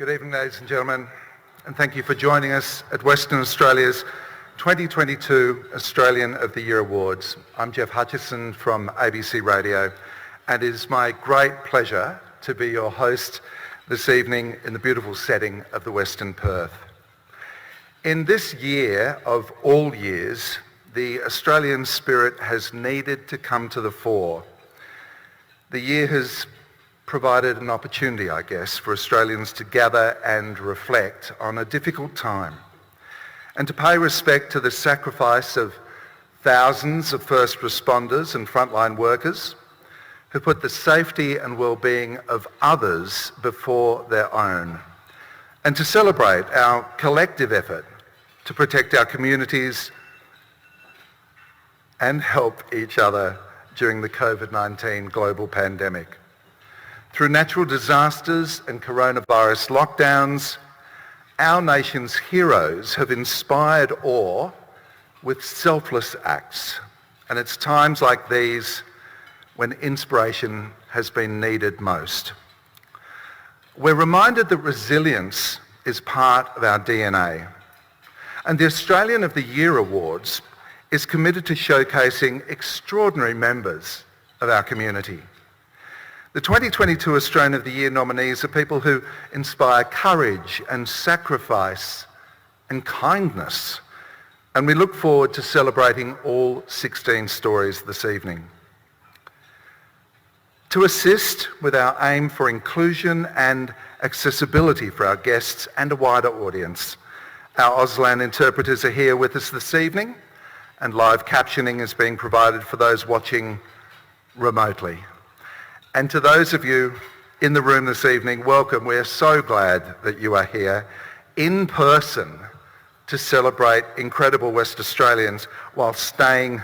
Good evening, ladies and gentlemen, and thank you for joining us at Western Australia's 2022 Australian of the Year Awards. I'm Jeff Hutchison from ABC Radio, and it is my great pleasure to be your host this evening in the beautiful setting of the Westin Perth. In this year of all years, the Australian spirit has needed to come to the fore. The year has provided an opportunity, I guess, for Australians to gather and reflect on a difficult time and to pay respect to the sacrifice of thousands of first responders and frontline workers who put the safety and well-being of others before their own, and to celebrate our collective effort to protect our communities and help each other during the COVID-19 global pandemic. Through natural disasters and coronavirus lockdowns, our nation's heroes have inspired awe with selfless acts. And it's times like these when inspiration has been needed most. We're reminded that resilience is part of our DNA. And the Australian of the Year Awards is committed to showcasing extraordinary members of our community. The 2022 Australian of the Year nominees are people who inspire courage and sacrifice and kindness, and we look forward to celebrating all 16 stories this evening. To assist with our aim for inclusion and accessibility for our guests and a wider audience, our Auslan interpreters are here with us this evening, and live captioning is being provided for those watching remotely. And to those of you in the room this evening, welcome. We're so glad that you are here in person to celebrate incredible West Australians while staying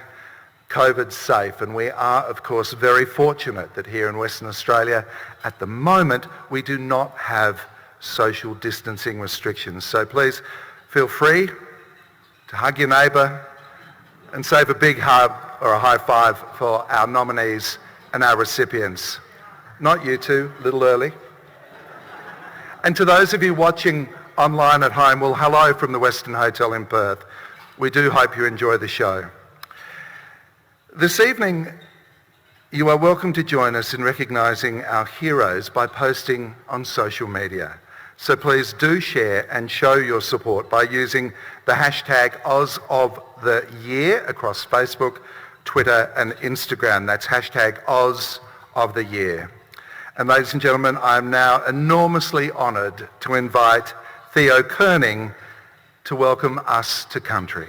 COVID safe. And we are, of course, very fortunate that here in Western Australia, at the moment, we do not have social distancing restrictions. So please feel free to hug your neighbour and save a big hug or a high five for our nominees and our recipients. Not you two, a little early. And to those of you watching online at home, well, hello from the Westin Hotel in Perth. We do hope you enjoy the show. This evening, you are welcome to join us in recognising our heroes by posting on social media. So please do share and show your support by using the hashtag #OzOfTheYear across Facebook, Twitter and Instagram. That's hashtag #OzOfTheYear. And ladies and gentlemen, I am now enormously honoured to invite Theo Kerning to welcome us to country.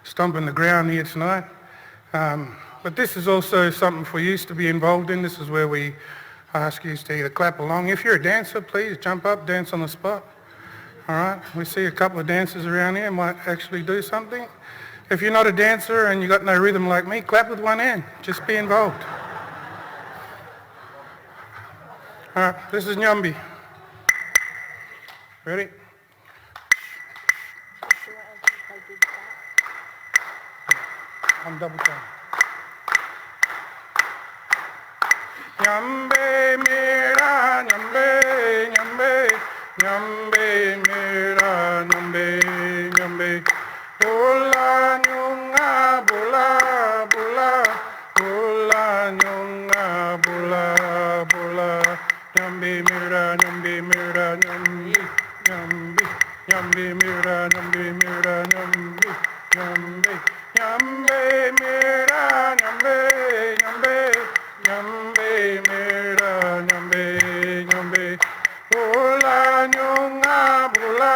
stomping the ground here tonight. But this is also something for you to be involved in. This is where we ask you to either clap along. If you're a dancer, please jump up, dance on the spot. All right, we see a couple of dancers around here might actually do something. If you're not a dancer and you got no rhythm like me, clap with one hand. Just be involved. All right, this is Nyambi. Ready? On double time. Nyambe mera, nyambe, nyambe, nyambe mera, nyambe, nyambe. Bola nyunga, bola, bola, bola nyunga, bola, bola. Nyambe mera, nyambe mera, nyambe, nyambe, nyambe mera, nyambe mera, nyambe, nyambe, nyambe mera, nyambe, nyambe. Nyambe mera, nyambe, nyambe. Bola nyunga, bola,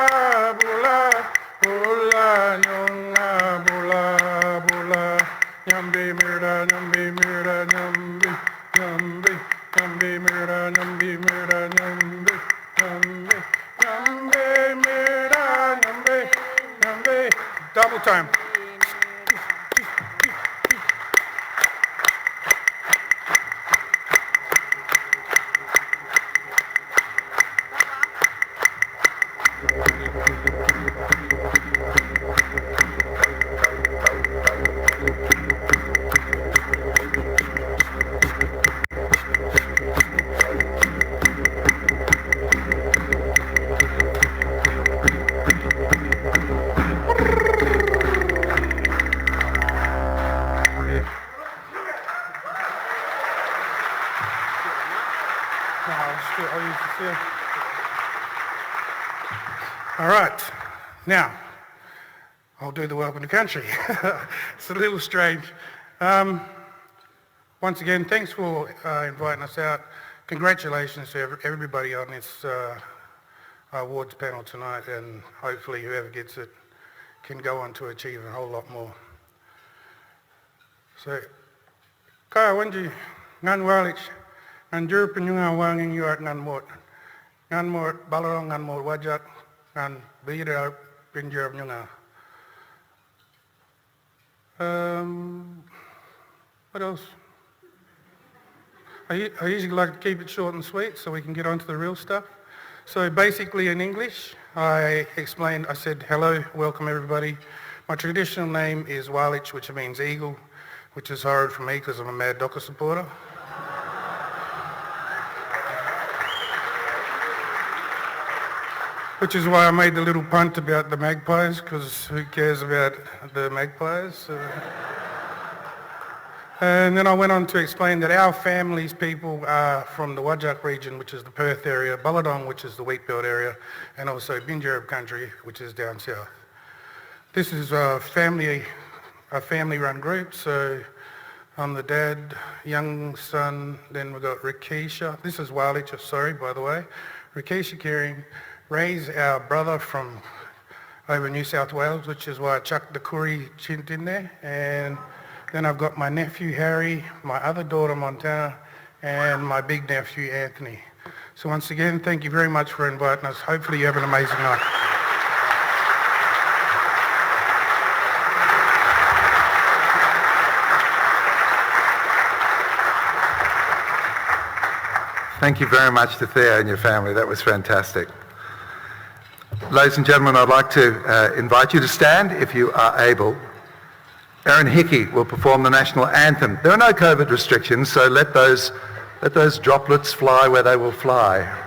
bola, bola nyunga, bola, bola. Nyambe mera, nyambe mera, nyambe, nyambe, nyambe mera, nyambe mera, nyambe, nyambe, nyambe mera, nyambe, nyambe. Double time. All right, now I'll do the welcome to country. It's a little strange. Once again, thanks for inviting us out. Congratulations to everybody on this awards panel tonight, and hopefully whoever gets it can go on to achieve a whole lot more. So, kaya wanji ngan walich ngan jurp nyunga wanging you at ngan mort balarong ngan mort wajak ngan bira pinjurp nyunga. What else? I usually like to keep it short and sweet so we can get on to the real stuff. So basically in English, I said, hello, welcome everybody. My traditional name is Whyte, which means eagle, which is horrid for me because I'm a mad Docker supporter. Which is why I made the little punt about the magpies, because who cares about the magpies? And then I went on to explain that our family's people are from the Wajak region, which is the Perth area, Balladong, which is the wheat belt area, and also Binjurub country, which is down south. This is a family-run group, so I'm the dad, young son, then we've got Rikesha. This is Walik, sorry, by the way. Rikesha Caring raised our brother from over New South Wales, which is why I chucked the Koori chint in there. And then I've got my nephew Harry, my other daughter Montana, and my big nephew Anthony. So once again, thank you very much for inviting us. Hopefully you have an amazing night. Thank you very much to Thea and your family. That was fantastic. Ladies and gentlemen, I'd like to invite you to stand if you are able. Erin Hickey will perform the national anthem. There are no COVID restrictions, so let those droplets fly where they will fly.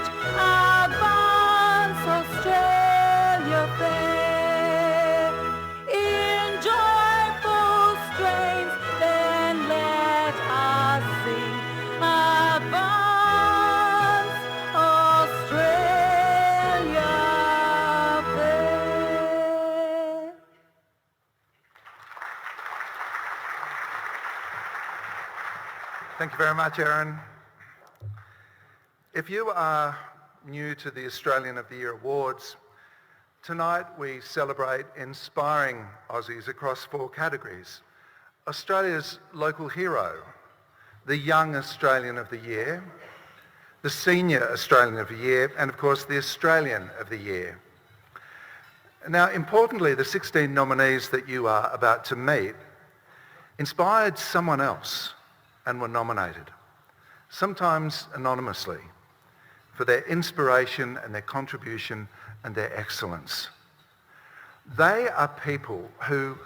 age, advance Australia fair. In joyful strains, then let us sing, advance Australia fair. Thank you very much, Erin. If you are new to the Australian of the Year Awards, tonight we celebrate inspiring Aussies across 4 categories. Australia's local hero, the Young Australian of the Year, the Senior Australian of the Year, and of course the Australian of the Year. Now, importantly, the 16 nominees that you are about to meet inspired someone else and were nominated, sometimes anonymously, for their inspiration and their contribution and their excellence. They are people who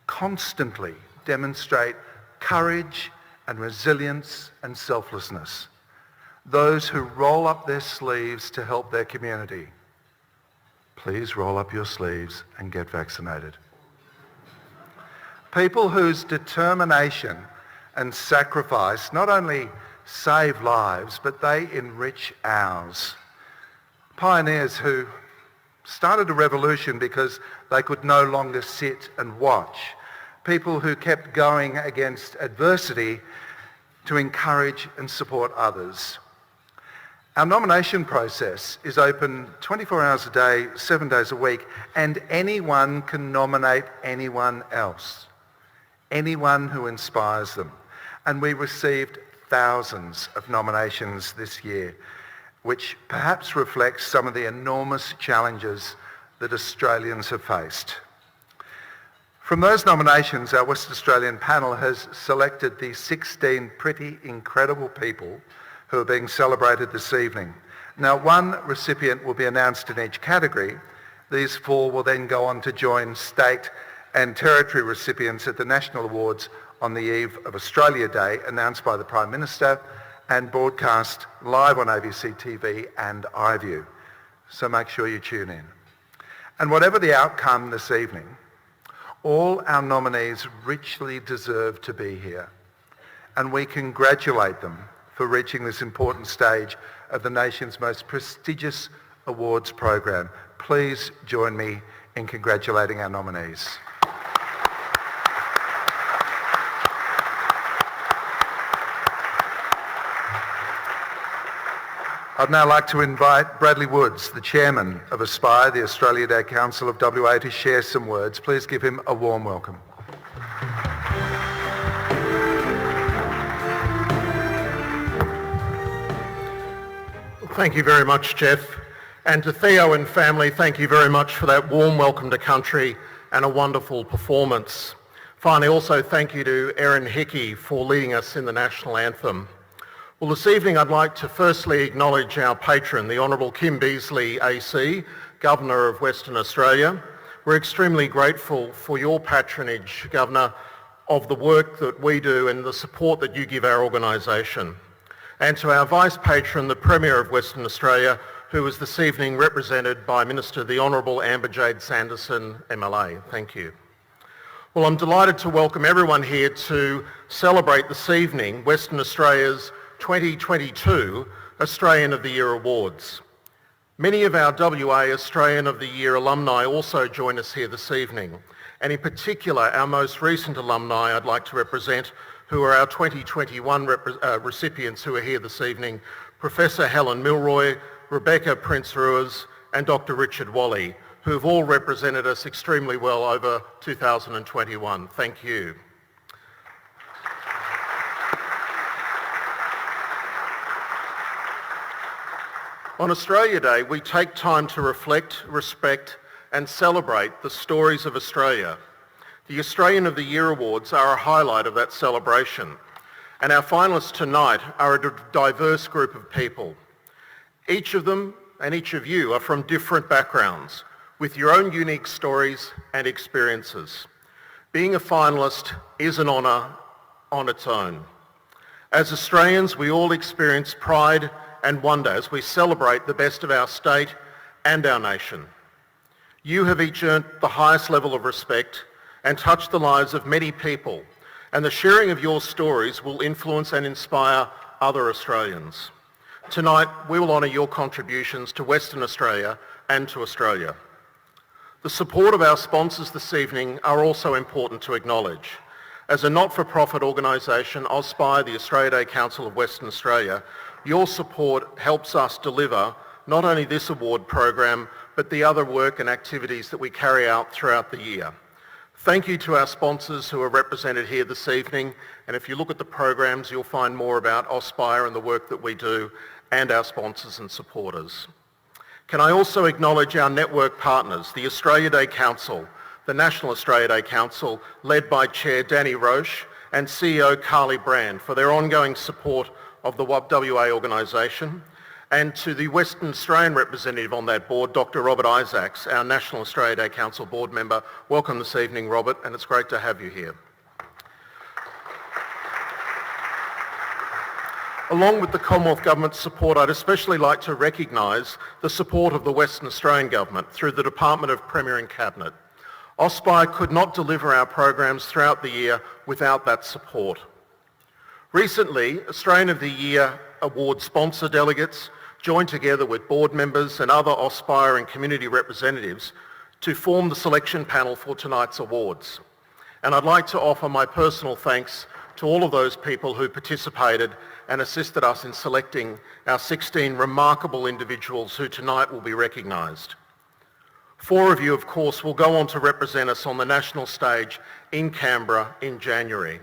constantly demonstrate courage and resilience and selflessness. Those who roll up their sleeves to help their community. Please roll up your sleeves and get vaccinated. People whose determination and sacrifice not only save lives, but they enrich ours. Pioneers who started a revolution because they could no longer sit and watch. People who kept going against adversity to encourage and support others. Our nomination process is open 24 hours a day, 7 days a week, and anyone can nominate anyone else. Anyone who inspires them. And we received thousands of nominations this year, which perhaps reflects some of the enormous challenges that Australians have faced. From those nominations, our West Australian panel has selected the 16 pretty incredible people who are being celebrated this evening. Now, one recipient will be announced in each category. These 4 will then go on to join state and territory recipients at the National Awards on the eve of Australia Day, announced by the Prime Minister and broadcast live on ABC TV and iView. So make sure you tune in. And whatever the outcome this evening, all our nominees richly deserve to be here. And we congratulate them for reaching this important stage of the nation's most prestigious awards program. Please join me in congratulating our nominees. I'd now like to invite Bradley Woods, the Chairman of Aspire, the Australia Day Council of WA, to share some words. Please give him a warm welcome. Thank you very much, Jeff. And to Theo and family, thank you very much for that warm welcome to country and a wonderful performance. Finally, also thank you to Erin Hickey for leading us in the National Anthem. Well, this evening I'd like to firstly acknowledge our patron, the Honourable Kim Beazley AC, Governor of Western Australia. We're extremely grateful for your patronage, Governor, of the work that we do and the support that you give our organisation. And to our Vice Patron, the Premier of Western Australia, who is this evening represented by Minister the Honourable Amber Jade Sanderson, MLA. Thank you. Well, I'm delighted to welcome everyone here to celebrate this evening Western Australia's 2022 Australian of the Year Awards. Many of our WA Australian of the Year alumni also join us here this evening, and in particular our most recent alumni I'd like to represent, who are our 2021 recipients who are here this evening, Professor Helen Milroy, Rebecca Prince-Ruiz and Dr. Richard Wally, who have all represented us extremely well over 2021. Thank you. On Australia Day, we take time to reflect, respect and celebrate the stories of Australia. The Australian of the Year Awards are a highlight of that celebration, and our finalists tonight are a diverse group of people. Each of them and each of you are from different backgrounds, with your own unique stories and experiences. Being a finalist is an honour on its own. As Australians, we all experience pride and wonder as we celebrate the best of our state and our nation. You have each earned the highest level of respect and touched the lives of many people, and the sharing of your stories will influence and inspire other Australians. Tonight, we will honour your contributions to Western Australia and to Australia. The support of our sponsors this evening are also important to acknowledge. As a not-for-profit organisation, AUSPIRE, the Australia Day Council of Western Australia, your support helps us deliver not only this award program, but the other work and activities that we carry out throughout the year. Thank you to our sponsors who are represented here this evening, and if you look at the programs, you'll find more about AUSPIRE and the work that we do and our sponsors and supporters. Can I also acknowledge our network partners, the Australia Day Council, the National Australia Day Council, led by Chair Danny Roche and CEO Carly Brand, for their ongoing support of the WA organisation, and to the Western Australian representative on that board, Dr. Robert Isaacs, our National Australia Day Council board member. Welcome this evening, Robert, and it's great to have you here. Along with the Commonwealth Government's support, I'd especially like to recognise the support of the Western Australian Government through the Department of Premier and Cabinet. AUSPIRE could not deliver our programs throughout the year without that support. Recently, Australian of the Year award sponsor delegates joined together with board members and other AUSPIRE and community representatives to form the selection panel for tonight's awards. And I'd like to offer my personal thanks to all of those people who participated and assisted us in selecting our 16 remarkable individuals who tonight will be recognised. 4 of you, of course, will go on to represent us on the national stage in Canberra in January.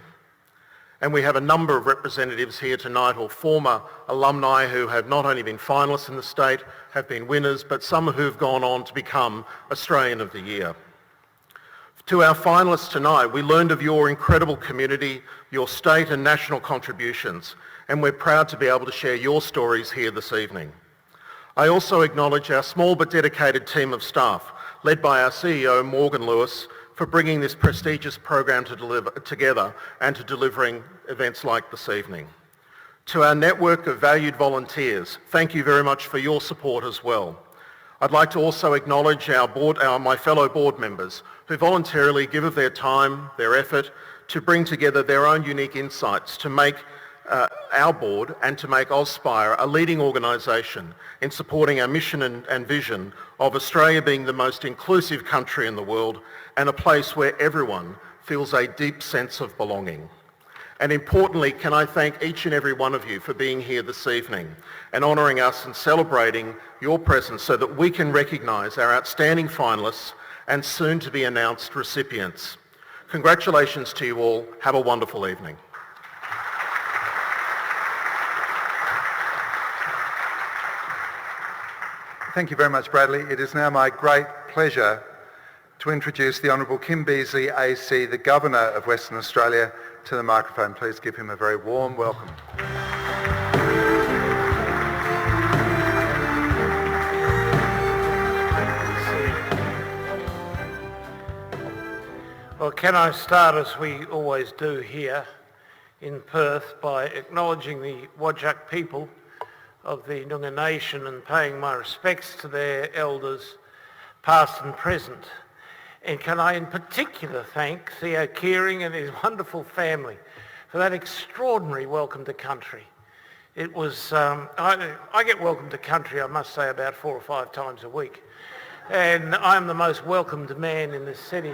And we have a number of representatives here tonight, or former alumni who have not only been finalists in the state, have been winners, but some who've gone on to become Australian of the Year. To our finalists tonight, we learned of your incredible community, your state and national contributions, and we're proud to be able to share your stories here this evening. I also acknowledge our small but dedicated team of staff, led by our CEO, Morgan Lewis, for bringing this prestigious program together and to delivering events like this evening. To our network of valued volunteers, thank you very much for your support as well. I'd like to also acknowledge my fellow board members who voluntarily give of their time, their effort, to bring together their own unique insights to make our board and to make AUSPIRE a leading organisation in supporting our mission and vision of Australia being the most inclusive country in the world and a place where everyone feels a deep sense of belonging. And importantly, can I thank each and every one of you for being here this evening and honouring us and celebrating your presence so that we can recognise our outstanding finalists and soon to be announced recipients. Congratulations to you all. Have a wonderful evening. Thank you very much, Bradley. It is now my great pleasure to introduce the Honourable Kim Beazley, AC, the Governor of Western Australia, to the microphone. Please give him a very warm welcome. Well, can I start as we always do here in Perth by acknowledging the Whadjuk people of the Noongar Nation and paying my respects to their elders, past and present. And can I in particular thank Theo Kearing and his wonderful family for that extraordinary welcome to country. It was, I get welcome to country, I must say, about 4 or 5 times a week. And I'm the most welcomed man in this city.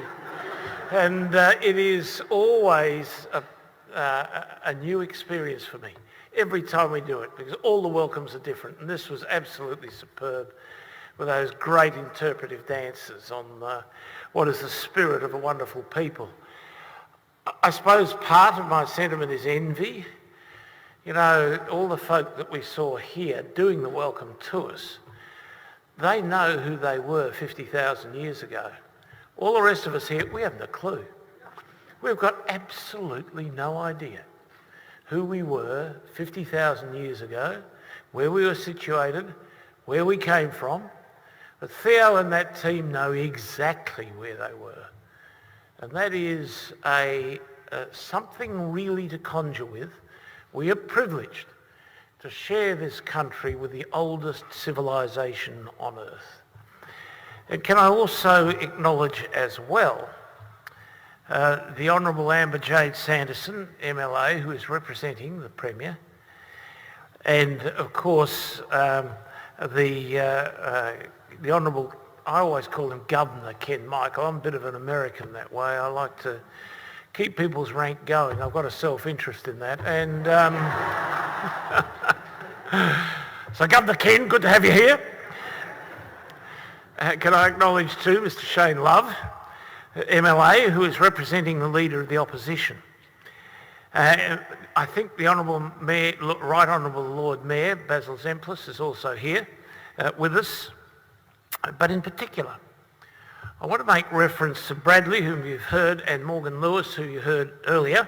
And it is always a new experience for me every time we do it, because all the welcomes are different. And this was absolutely superb with those great interpretive dances on what is the spirit of a wonderful people. I suppose part of my sentiment is envy. You know, all the folk that we saw here doing the welcome to us, they know who they were 50,000 years ago. All the rest of us here, we haven't a clue. We've got absolutely no idea who we were 50,000 years ago, where we were situated, where we came from. But Theo and that team know exactly where they were. And that is something really to conjure with. We are privileged to share this country with the oldest civilisation on earth. And can I also acknowledge as well the Honourable Amber Jade Sanderson, MLA, who is representing the Premier, and of course the Honourable, I always call him Governor Ken Michael. I'm a bit of an American that way. I like to keep people's rank going. I've got a self-interest in that. And so Governor Ken, good to have you here. Can I acknowledge too Mr Shane Love, MLA, who is representing the Leader of the Opposition. I think the Honourable Mayor, Right Honourable Lord Mayor Basil Zemplis is also here with us. But in particular, I want to make reference to Bradley, whom you've heard, and Morgan Lewis, who you heard earlier,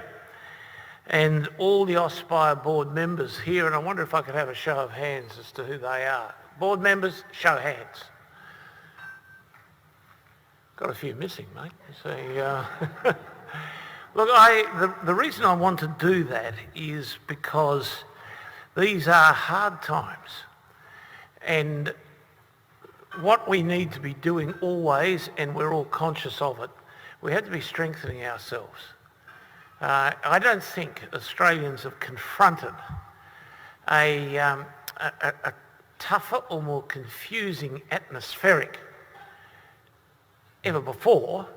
and all the Auspire board members here, and I wonder if I could have a show of hands as to who they are. Board members, show hands. Got a few missing, mate. So, look, the reason I want to do that is because these are hard times, and what we need to be doing always, and we're all conscious of it, we have to be strengthening ourselves. I don't think Australians have confronted a tougher or more confusing atmospheric ever before,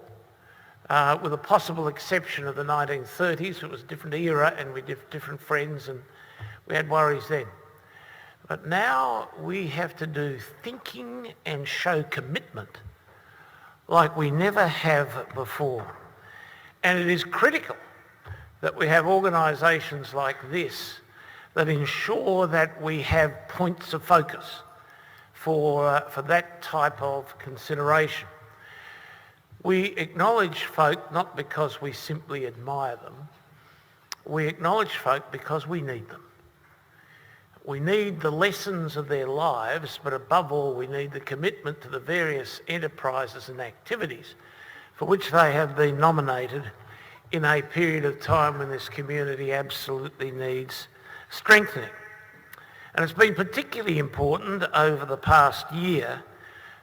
with a possible exception of the 1930s. It was a different era and we had different friends and we had worries then. But now we have to do thinking and show commitment like we never have before. And it is critical that we have organisations like this that ensure that we have points of focus for that type of consideration. We acknowledge folk not because we simply admire them. We acknowledge folk because we need them. We need the lessons of their lives, but above all, we need the commitment to the various enterprises and activities for which they have been nominated in a period of time when this community absolutely needs strengthening. And it's been particularly important over the past year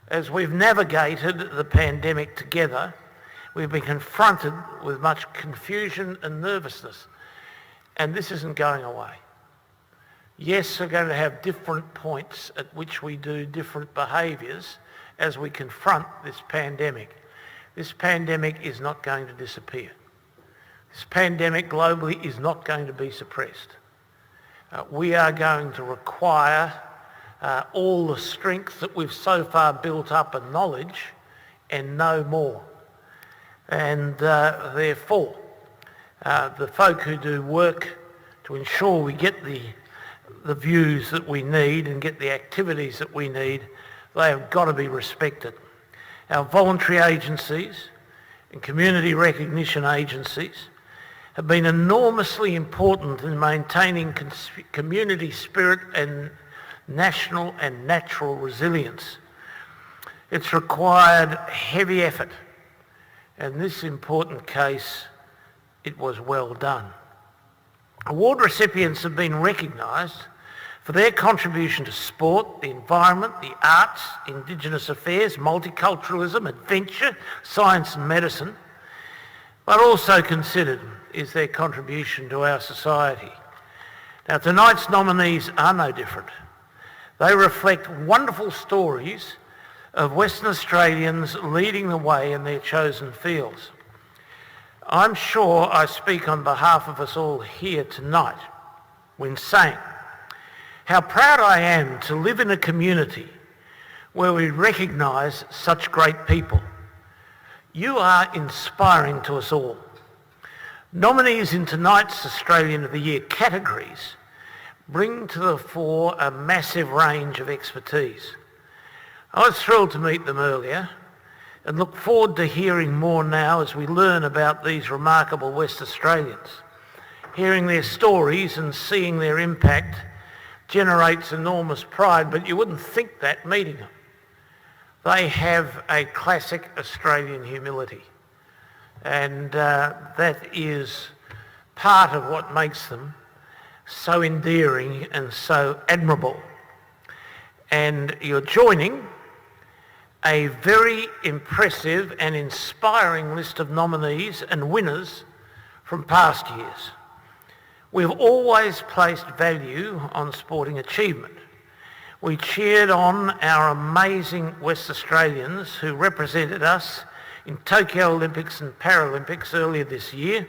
as we've navigated the pandemic together. We've been confronted with much confusion and nervousness, and this isn't going away. Yes, we're going to have different points at which we do different behaviours as we confront this pandemic. This pandemic is not going to disappear. This pandemic globally is not going to be suppressed. We are going to require all the strength that we've so far built up and knowledge and no more. And therefore, the folk who do work to ensure we get the views that we need and get the activities that we need, they have got to be respected. Our voluntary agencies and community recognition agencies have been enormously important in maintaining community spirit and national and natural resilience. It's required heavy effort, and in this important case, it was well done. Award recipients have been recognised for their contribution to sport, the environment, the arts, Indigenous affairs, multiculturalism, adventure, science and medicine, but also considered is their contribution to our society. Now, tonight's nominees are no different. They reflect wonderful stories of Western Australians leading the way in their chosen fields. I'm sure I speak on behalf of us all here tonight when saying how proud I am to live in a community where we recognise such great people. You are inspiring to us all. Nominees in tonight's Australian of the Year categories bring to the fore a massive range of expertise. I was thrilled to meet them earlier and look forward to hearing more now as we learn about these remarkable West Australians. Hearing their stories and seeing their impact generates enormous pride, but you wouldn't think that meeting them. They have a classic Australian humility, and that is part of what makes them so endearing and so admirable. And you're joining a very impressive and inspiring list of nominees and winners from past years. We've always placed value on sporting achievement. We cheered on our amazing West Australians who represented us in Tokyo Olympics and Paralympics earlier this year,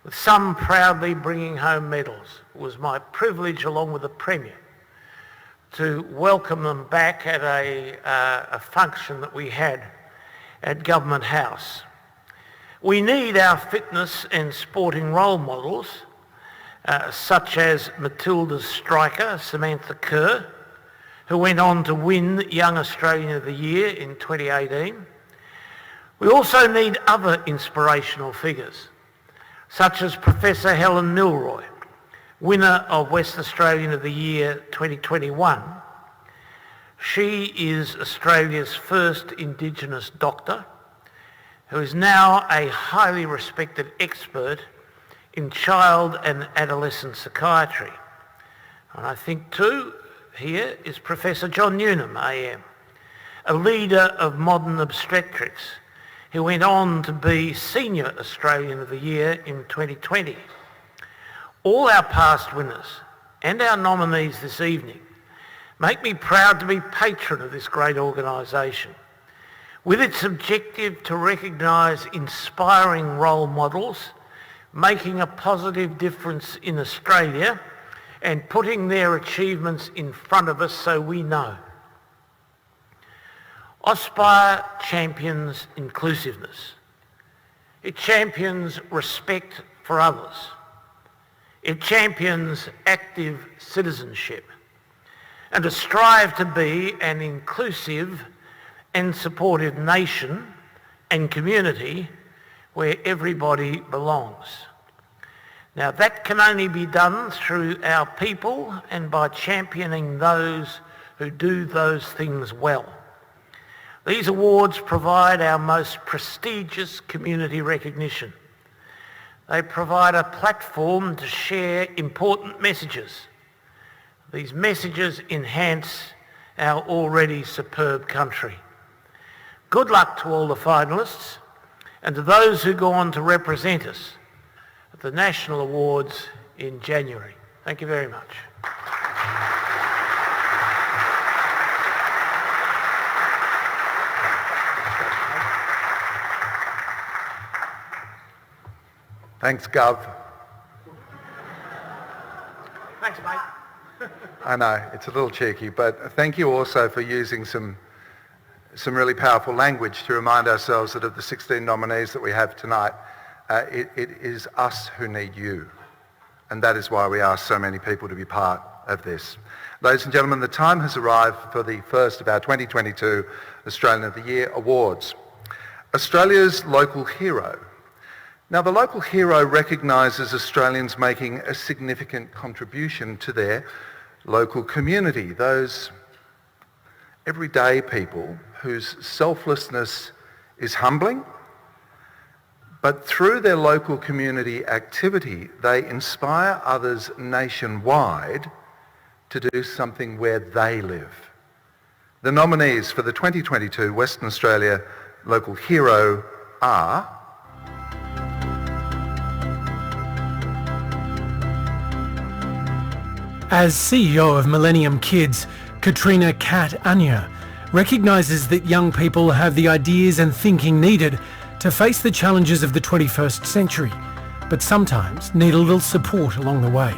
with some proudly bringing home medals. It was my privilege, along with the Premier, to welcome them back at a function that we had at Government House. We need our fitness and sporting role models, such as Matilda's striker, Samantha Kerr, who went on to win Young Australian of the Year in 2018. We also need other inspirational figures, such as Professor Helen Milroy, winner of West Australian of the Year 2021. She is Australia's first Indigenous doctor, who is now a highly respected expert in child and adolescent psychiatry. And I think too, here is Professor John Newman, AM, a leader of modern obstetrics, who went on to be Senior Australian of the Year in 2020. All our past winners and our nominees this evening make me proud to be patron of this great organisation, with its objective to recognise inspiring role models, making a positive difference in Australia and putting their achievements in front of us so we know. Aspire champions inclusiveness. It champions respect for others. It champions active citizenship and to strive to be an inclusive and supportive nation and community where everybody belongs. Now that can only be done through our people and by championing those who do those things well. These awards provide our most prestigious community recognition. They provide a platform to share important messages. These messages enhance our already superb country. Good luck to all the finalists and to those who go on to represent us at the National Awards in January. Thank you very much. Thanks, Gov. Thanks, mate. I know, it's a little cheeky, but thank you also for using some really powerful language to remind ourselves that of the 16 nominees that we have tonight, it is us who need you. And that is why we ask so many people to be part of this. Ladies and gentlemen, the time has arrived for the first of our 2022 Australian of the Year awards. Australia's local hero. Now, the local hero recognises Australians making a significant contribution to their local community, those everyday people whose selflessness is humbling, but through their local community activity, they inspire others nationwide to do something where they live. The nominees for the 2022 Western Australia Local Hero are As CEO of Millennium Kids, Katrina Kat Anya recognises that young people have the ideas and thinking needed to face the challenges of the 21st century, but sometimes need a little support along the way.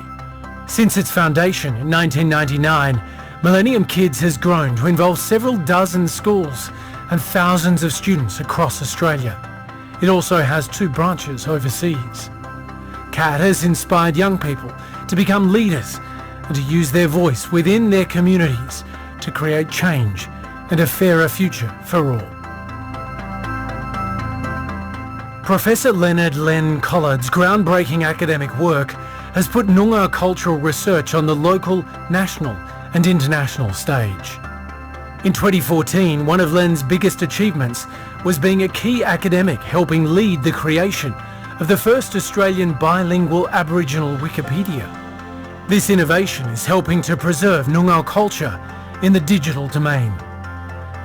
Since its foundation in 1999, Millennium Kids has grown to involve several dozen schools and thousands of students across Australia. It also has 2 branches overseas. Kat has inspired young people to become leaders and to use their voice within their communities to create change and a fairer future for all. Professor Leonard Len Collard's groundbreaking academic work has put Noongar cultural research on the local, national and international stage. In 2014, one of Len's biggest achievements was being a key academic helping lead the creation of the first Australian bilingual Aboriginal Wikipedia. This innovation is helping to preserve Noongar culture in the digital domain.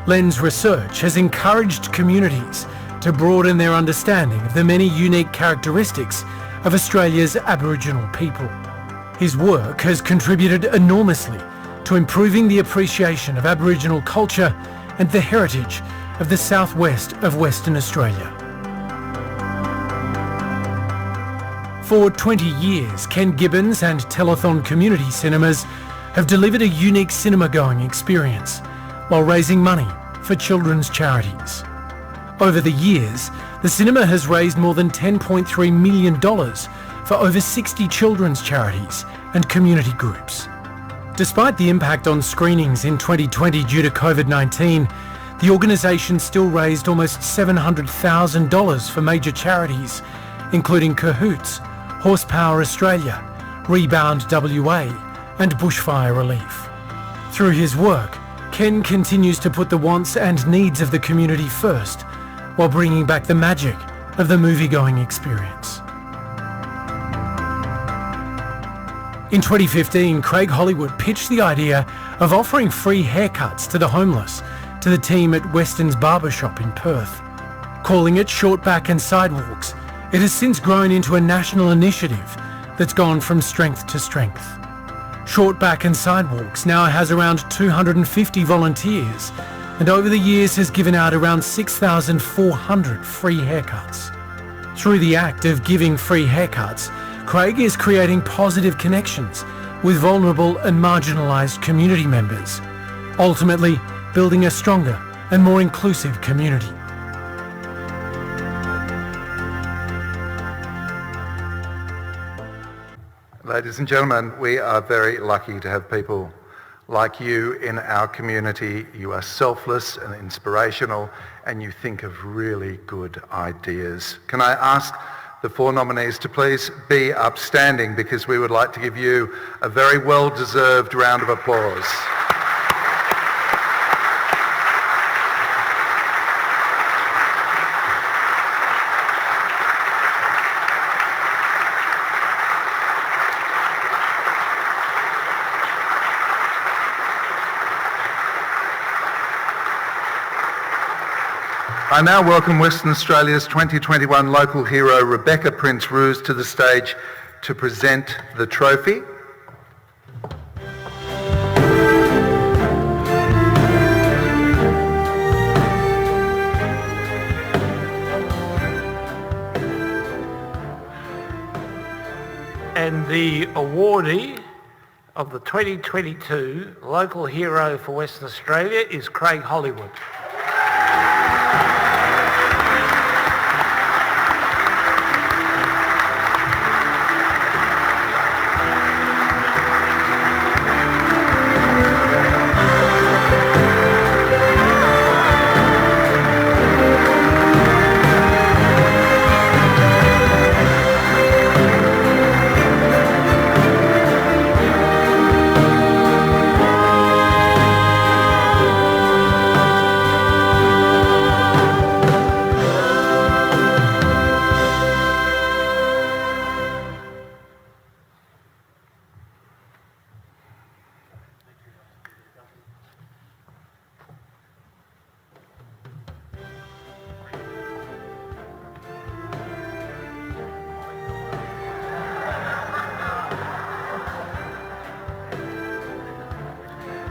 Len's research has encouraged communities to broaden their understanding of the many unique characteristics of Australia's Aboriginal people. His work has contributed enormously to improving the appreciation of Aboriginal culture and the heritage of the southwest of Western Australia. For 20 years, Ken Gibbons and Telethon Community Cinemas have delivered a unique cinema-going experience while raising money for children's charities. Over the years, the cinema has raised more than $10.3 million for over 60 children's charities and community groups. Despite the impact on screenings in 2020 due to COVID-19, the organisation still raised almost $700,000 for major charities, including Cahoots, Horsepower Australia, Rebound WA, and Bushfire Relief. Through his work, Ken continues to put the wants and needs of the community first, while bringing back the magic of the movie-going experience. In 2015, Craig Hollywood pitched the idea of offering free haircuts to the homeless to the team at Westin's barbershop in Perth. Calling it Short Back and Sidewalks, it has since grown into a national initiative that's gone from strength to strength. Short Back and Sidewalks now has around 250 volunteers and over the years has given out around 6,400 free haircuts. Through the act of giving free haircuts, Craig is creating positive connections with vulnerable and marginalised community members, ultimately building a stronger and more inclusive community. Ladies and gentlemen, we are very lucky to have people like you in our community. You are selfless and inspirational, and you think of really good ideas. Can I ask the four nominees to please be upstanding, because we would like to give you a very well-deserved round of applause. I now welcome Western Australia's 2021 local hero Rebecca Prince-Roos to the stage to present the trophy. And the awardee of the 2022 local hero for Western Australia is Craig Hollywood.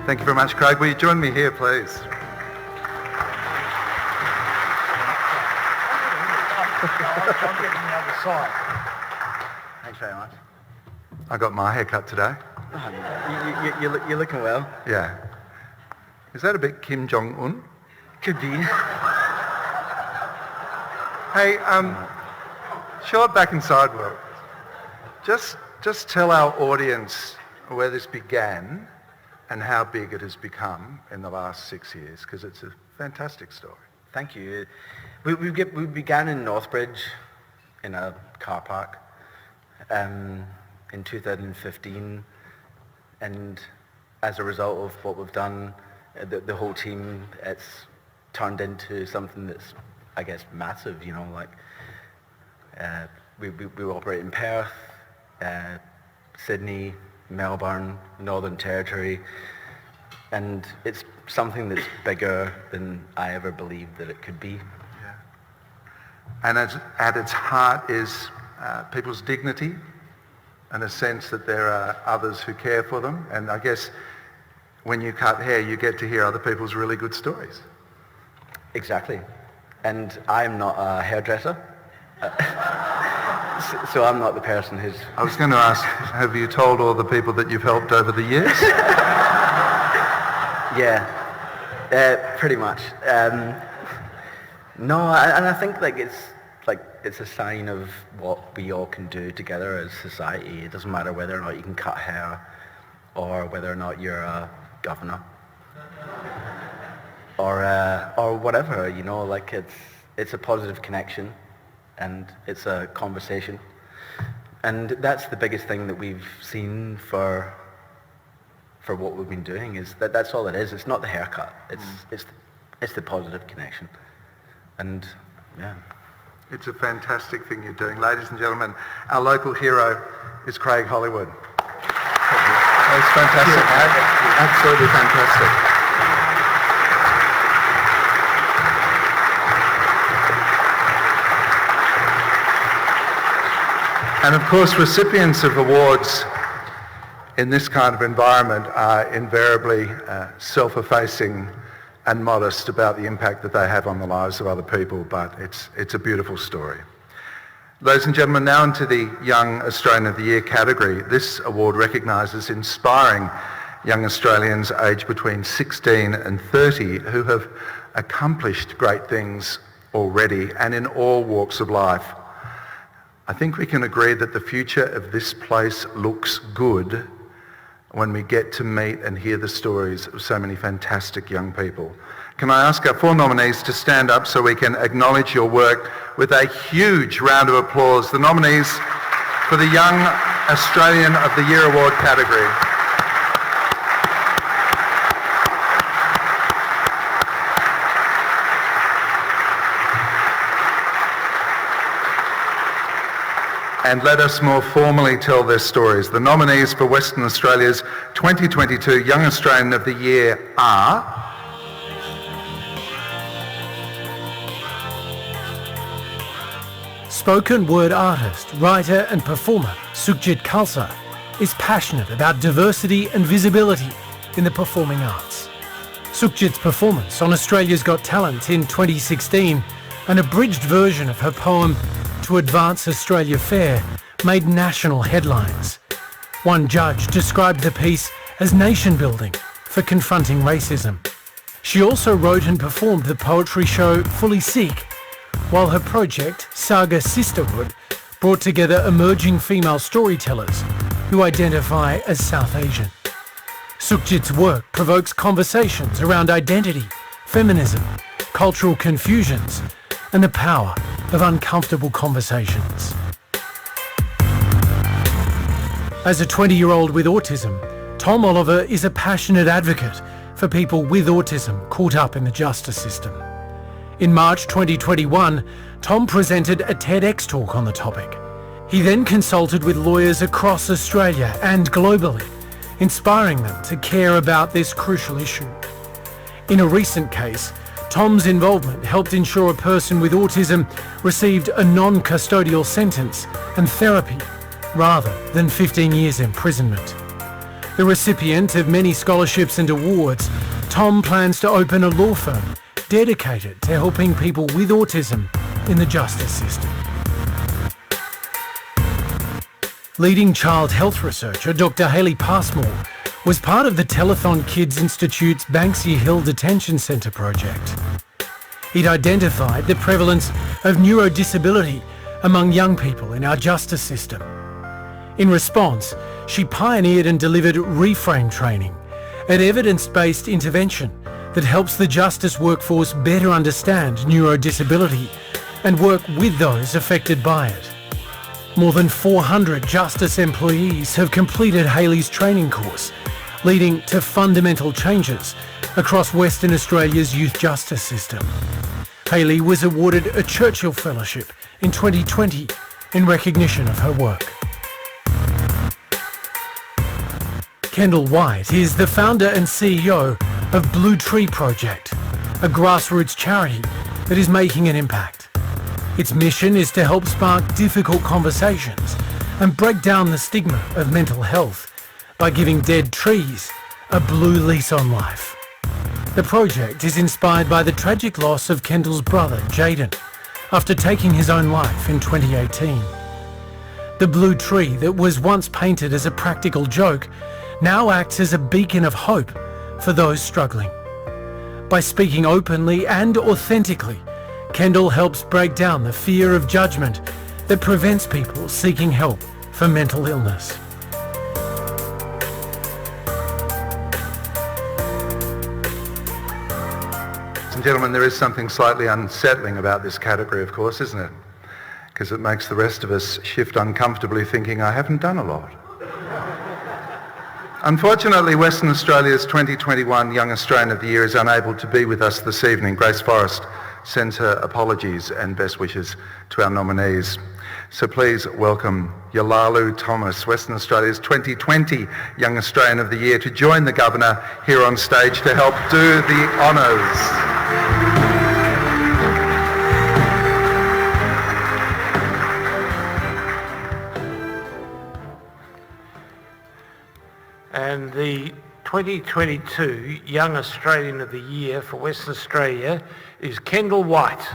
Thank you very much, Craig. Will you join me here, please? Thanks very much. I got my haircut today. You're looking well. Yeah. Is that a bit Kim Jong-un? Could be. Hey, short back and sidewalk. Just tell our audience where this began and how big it has become in the last 6 years, because it's a fantastic story. Thank you. We began in Northbridge in a car park in 2015, and as a result of what we've done, the whole team, it's turned into something that's, I guess, massive. You know, like we operate in Perth, Sydney, Melbourne, Northern Territory, and it's something that's bigger than I ever believed that it could be. And at its heart is people's dignity and a sense that there are others who care for them. And I guess when you cut hair, you get to hear other people's really good stories. Exactly. And I'm not a hairdresser, so I'm not the person who's... I was going to ask, have you told all the people that you've helped over the years? Yeah, pretty much. No, and I think it's a sign of what we all can do together as society. It doesn't matter whether or not you can cut hair, or whether or not you're a governor, or whatever. You know, like it's a positive connection, and it's a conversation, and that's the biggest thing that we've seen for what we've been doing, is that's all it is. It's not the haircut. It's the positive connection, and yeah. It's a fantastic thing you're doing. Ladies and gentlemen, our local hero is Craig Hollywood. That's fantastic, mate. Absolutely fantastic. And of course, recipients of awards in this kind of environment are invariably self-effacing and modest about the impact that they have on the lives of other people, but it's a beautiful story. Ladies and gentlemen, now into the Young Australian of the Year category. This award recognises inspiring young Australians aged between 16 and 30 who have accomplished great things already and in all walks of life. I think we can agree that the future of this place looks good when we get to meet and hear the stories of so many fantastic young people. Can I ask our four nominees to stand up so we can acknowledge your work with a huge round of applause. The nominees for the Young Australian of the Year Award category. And let us more formally tell their stories. The nominees for Western Australia's 2022 Young Australian of the Year are... Spoken word artist, writer and performer Sukhjit Khalsa is passionate about diversity and visibility in the performing arts. Sukhjit's performance on Australia's Got Talent in 2016, an abridged version of her poem To Advance Australia Fair, made national headlines. One judge described the piece as nation-building for confronting racism. She also wrote and performed the poetry show Fully Sikh, while her project, Saga Sisterhood, brought together emerging female storytellers who identify as South Asian. Sukhjit's work provokes conversations around identity, feminism, cultural confusions, and the power of uncomfortable conversations. As a 20-year-old with autism, Tom Oliver is a passionate advocate for people with autism caught up in the justice system. In March 2021, Tom presented a TEDx talk on the topic. He then consulted with lawyers across Australia and globally, inspiring them to care about this crucial issue. In a recent case, Tom's involvement helped ensure a person with autism received a non-custodial sentence and therapy rather than 15 years imprisonment. The recipient of many scholarships and awards, Tom plans to open a law firm dedicated to helping people with autism in the justice system. Leading child health researcher Dr. Haley Passmore was part of the Telethon Kids Institute's Banksia Hill Detention Centre project. He'd identified the prevalence of neurodisability among young people in our justice system. In response, she pioneered and delivered reframe training, an evidence-based intervention that helps the justice workforce better understand neurodisability and work with those affected by it. More than 400 justice employees have completed Haley's training course, leading to fundamental changes across Western Australia's youth justice system. Haley was awarded a Churchill Fellowship in 2020 in recognition of her work. Kendall White is the founder and CEO of Blue Tree Project, a grassroots charity that is making an impact. Its mission is to help spark difficult conversations and break down the stigma of mental health by giving dead trees a blue lease on life. The project is inspired by the tragic loss of Kendall's brother, Jaden, after taking his own life in 2018. The blue tree that was once painted as a practical joke now acts as a beacon of hope for those struggling. By speaking openly and authentically, Kendall helps break down the fear of judgment that prevents people seeking help for mental illness. Ladies and gentlemen, there is something slightly unsettling about this category, of course, isn't it? Because it makes the rest of us shift uncomfortably thinking, I haven't done a lot. Unfortunately, Western Australia's 2021 Young Australian of the Year is unable to be with us this evening. Grace Forrest sends her apologies and best wishes to our nominees. So please welcome Yalalu Thomas, Western Australia's 2020 Young Australian of the Year, to join the Governor here on stage to help do the honours. And the 2022 Young Australian of the Year for Western Australia is Kendall White.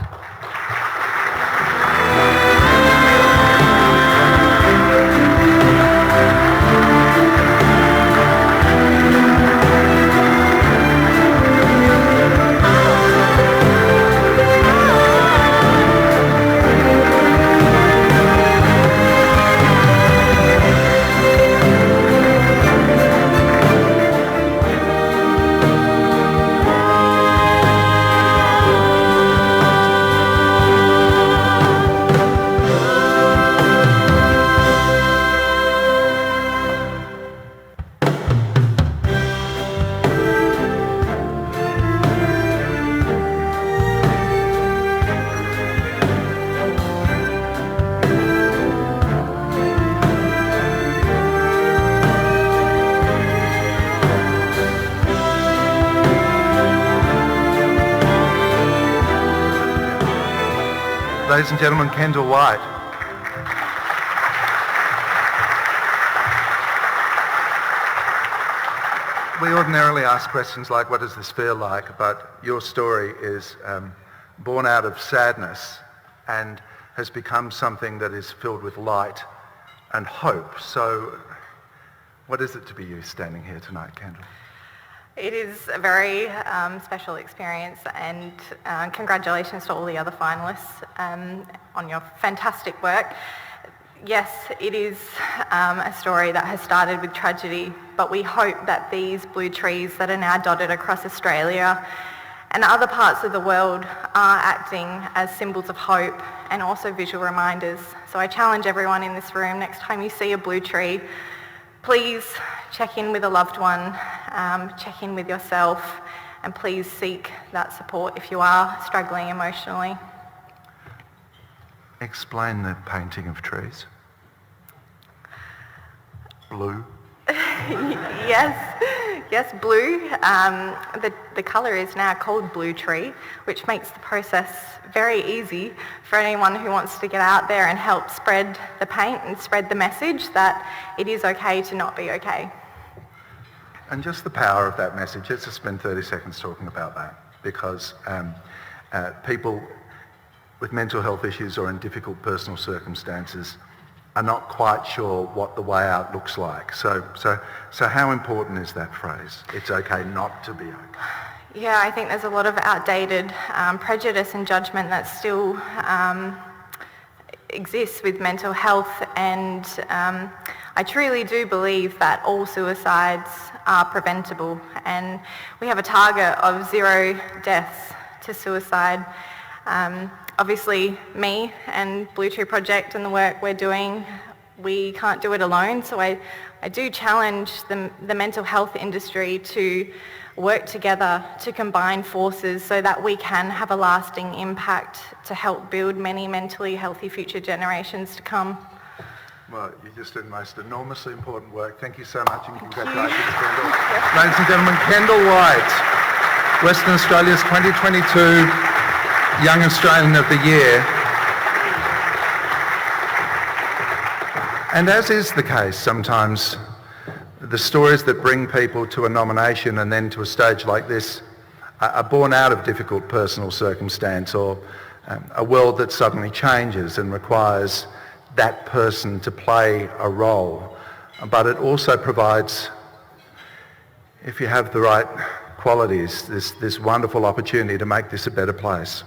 Ladies and gentlemen, Kendall White. We ordinarily ask questions like, what does this feel like? But your story is born out of sadness and has become something that is filled with light and hope. So what is it to be you standing here tonight, Kendall? It is a very special experience, and congratulations to all the other finalists on your fantastic work. Yes, it is a story that has started with tragedy, but we hope that these blue trees that are now dotted across Australia and other parts of the world are acting as symbols of hope and also visual reminders. So I challenge everyone in this room, next time you see a blue tree, please check in with a loved one, check in with yourself, and please seek that support if you are struggling emotionally. Explain the painting of trees. Blue. Yes, blue. The colour is now called Blue Tree, which makes the process very easy for anyone who wants to get out there and help spread the paint and spread the message that it is okay to not be okay. And just the power of that message, let's just spend 30 seconds talking about that, because people with mental health issues or in difficult personal circumstances are not quite sure what the way out looks like. So how important is that phrase? It's okay not to be okay. Yeah, I think there's a lot of outdated prejudice and judgment that still exists with mental health, and I truly do believe that all suicides are preventable, and we have a target of 0 deaths to suicide. Obviously, me and Blue Tree Project and the work we're doing, we can't do it alone, so I do challenge the mental health industry to work together to combine forces so that we can have a lasting impact to help build many mentally healthy future generations to come. Well, you're just doing most enormously important work. Thank you so much and congratulations, Kendall. Ladies and gentlemen, Kendall White, Western Australia's 2022 Young Australian of the Year. And as is the case sometimes, the stories that bring people to a nomination and then to a stage like this are born out of difficult personal circumstance or a world that suddenly changes and requires that person to play a role. But it also provides, if you have the right qualities, this wonderful opportunity to make this a better place.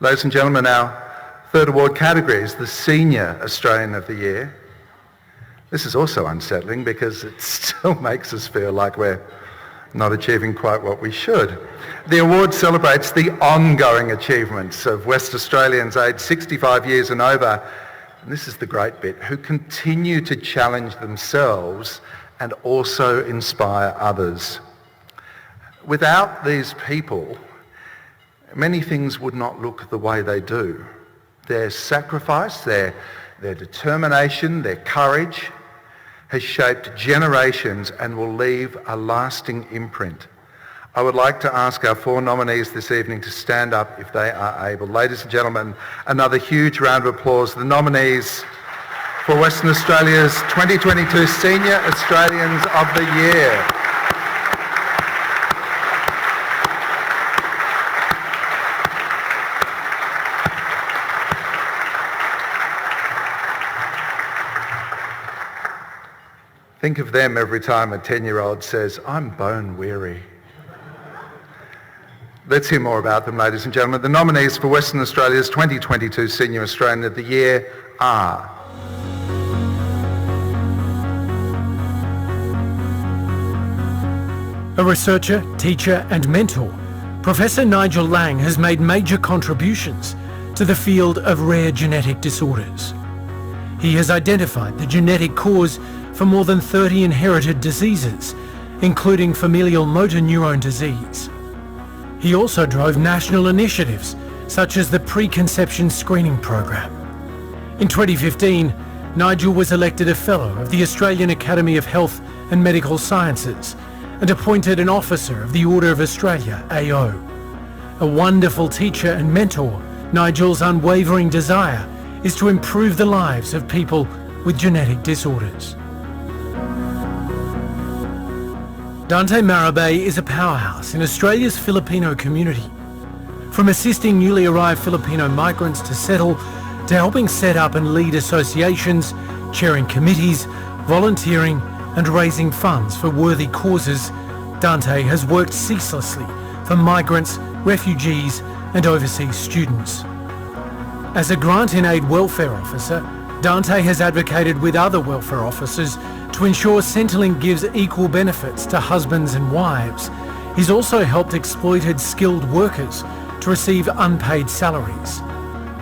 Ladies and gentlemen, our third award category is the Senior Australian of the Year. This is also unsettling because it still makes us feel like we're not achieving quite what we should. The award celebrates the ongoing achievements of West Australians aged 65 years and over, and this is the great bit, who continue to challenge themselves and also inspire others. Without these people, many things would not look the way they do. Their sacrifice, their determination, their courage has shaped generations and will leave a lasting imprint. I would like to ask our four nominees this evening to stand up if they are able. Ladies and gentlemen, another huge round of applause. The nominees for Western Australia's 2022 Senior Australians of the Year. Think of them every time a 10-year-old says, "I'm bone weary." Let's hear more about them, ladies and gentlemen. The nominees for Western Australia's 2022 Senior Australian of the Year are a researcher, teacher and mentor, Professor Nigel Lang has made major contributions to the field of rare genetic disorders. He has identified the genetic cause for more than 30 inherited diseases, including familial motor neurone disease. He also drove national initiatives such as the Preconception Screening Program. In 2015, Nigel was elected a Fellow of the Australian Academy of Health and Medical Sciences and appointed an Officer of the Order of Australia, AO. A wonderful teacher and mentor, Nigel's unwavering desire is to improve the lives of people with genetic disorders. Dante Marabay is a powerhouse in Australia's Filipino community. From assisting newly arrived Filipino migrants to settle, to helping set up and lead associations, chairing committees, volunteering and raising funds for worthy causes, Dante has worked ceaselessly for migrants, refugees and overseas students. As a grant in aid welfare officer, Dante has advocated with other welfare officers to ensure Centrelink gives equal benefits to husbands and wives. He's also helped exploited skilled workers to receive unpaid salaries.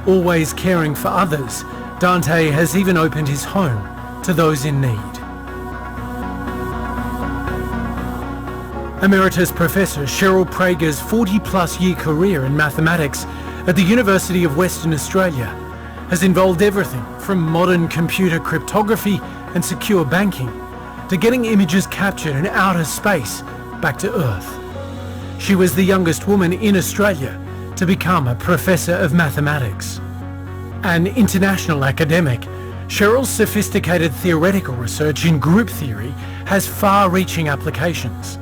Always caring for others, Dante has even opened his home to those in need. Emeritus Professor Cheryl Prager's 40-plus year career in mathematics at the University of Western Australia has involved everything from modern computer cryptography and secure banking to getting images captured in outer space back to Earth. She was the youngest woman in Australia to become a Professor of Mathematics. An international academic, Cheryl's sophisticated theoretical research in group theory has far-reaching applications,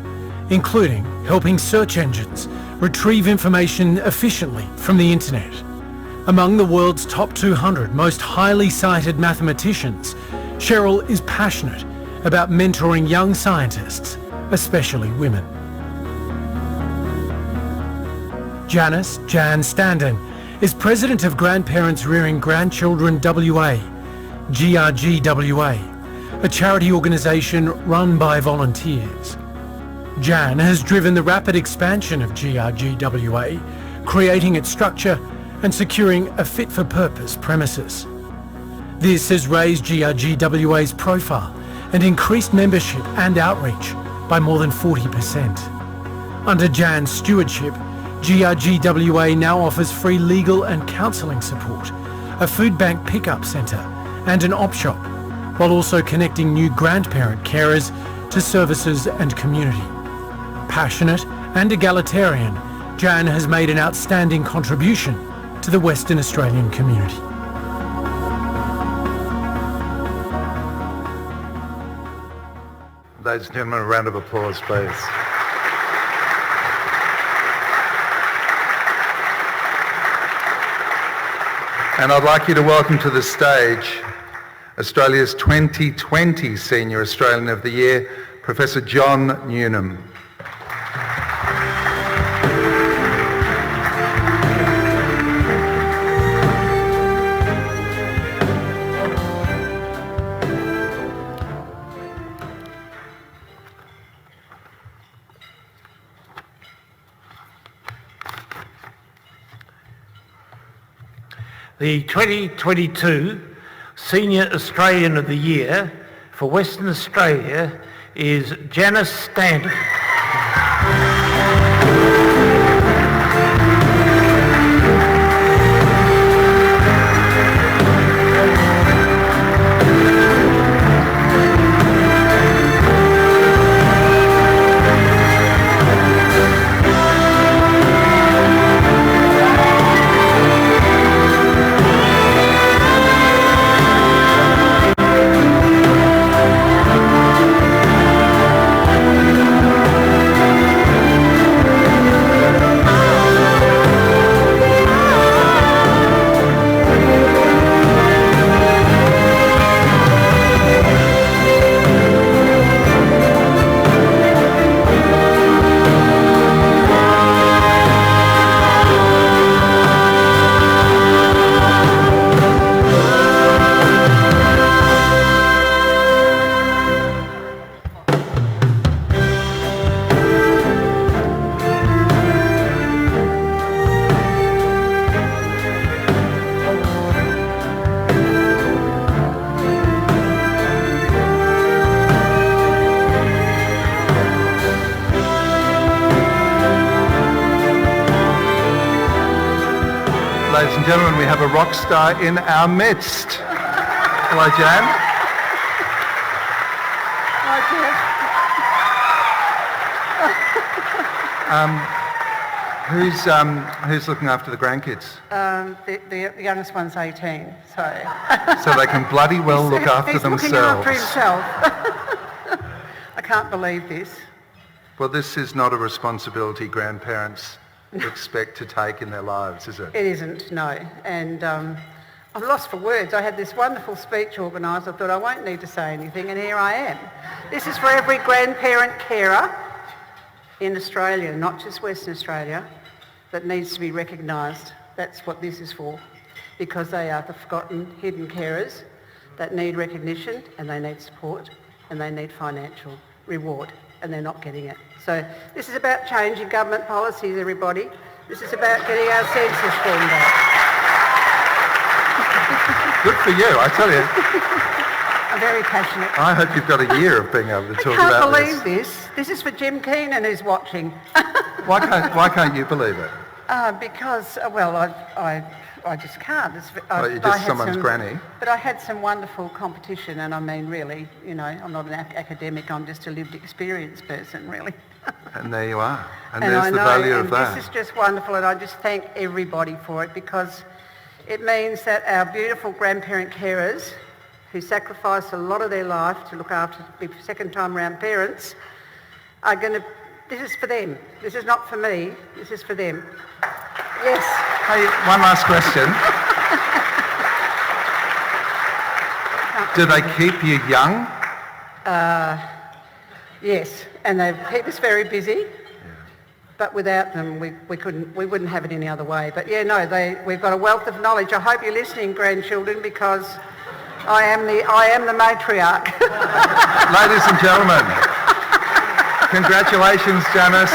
including helping search engines retrieve information efficiently from the internet. Among the world's top 200 most highly cited mathematicians, Cheryl is passionate about mentoring young scientists, especially women. Janice Jan Stanton is President of Grandparents Rearing Grandchildren WA, GRGWA, a charity organisation run by volunteers. Jan has driven the rapid expansion of GRGWA, creating its structure and securing a fit-for-purpose premises. This has raised GRGWA's profile and increased membership and outreach by more than 40%. Under Jan's stewardship, GRGWA now offers free legal and counselling support, a food bank pickup centre and an op shop, while also connecting new grandparent carers to services and community. Passionate and egalitarian, Jan has made an outstanding contribution to the Western Australian community. Ladies and gentlemen, a round of applause, please. And I'd like you to welcome to the stage Australia's 2020 Senior Australian of the Year, Professor John Newman. The 2022 Senior Australian of the Year for Western Australia is Janice Stanton. Ladies and gentlemen, we have a rock star in our midst. Hello, Jan. Who's looking after the grandkids? The youngest one's 18, so... So they can bloody well look after he's themselves. looking after himself. I can't believe this. Well, this is not a responsibility grandparents expect to take in their lives, is it? It isn't, no. And I'm lost for words. I had this wonderful speech organised. I thought I won't need to say anything, and here I am. This is for every grandparent carer in Australia, not just Western Australia, that needs to be recognised. That's what this is for, because they are the forgotten, hidden carers that need recognition, and they need support, and they need financial reward, and they're not getting it. So this is about changing government policies, everybody. This is about getting our census formed out. Good for you, I tell you. I'm very passionate. I hope you've got a year of being able to talk I about can't this. believe this. This is for Jim Keenan who's watching. Why can't you believe it? Because, well, I just can't. You're just someone's granny. But I had some wonderful competition, and I mean, really, you know, I'm not an academic, I'm just a lived experience person, really. And there you are. And I there's the know, value of and that. this is just wonderful, and I just thank everybody for it, because it means that our beautiful grandparent carers who sacrifice a lot of their life to look after the second-time round parents are going to... This is for them. This is not for me. This is for them. Yes. Hey, one last question. Do they keep you young? Yes, and they keep us very busy. But without them, we wouldn't have it any other way. But yeah, no, we've got a wealth of knowledge. I hope you're listening, grandchildren, because I am the matriarch. Ladies and gentlemen, congratulations, Janice.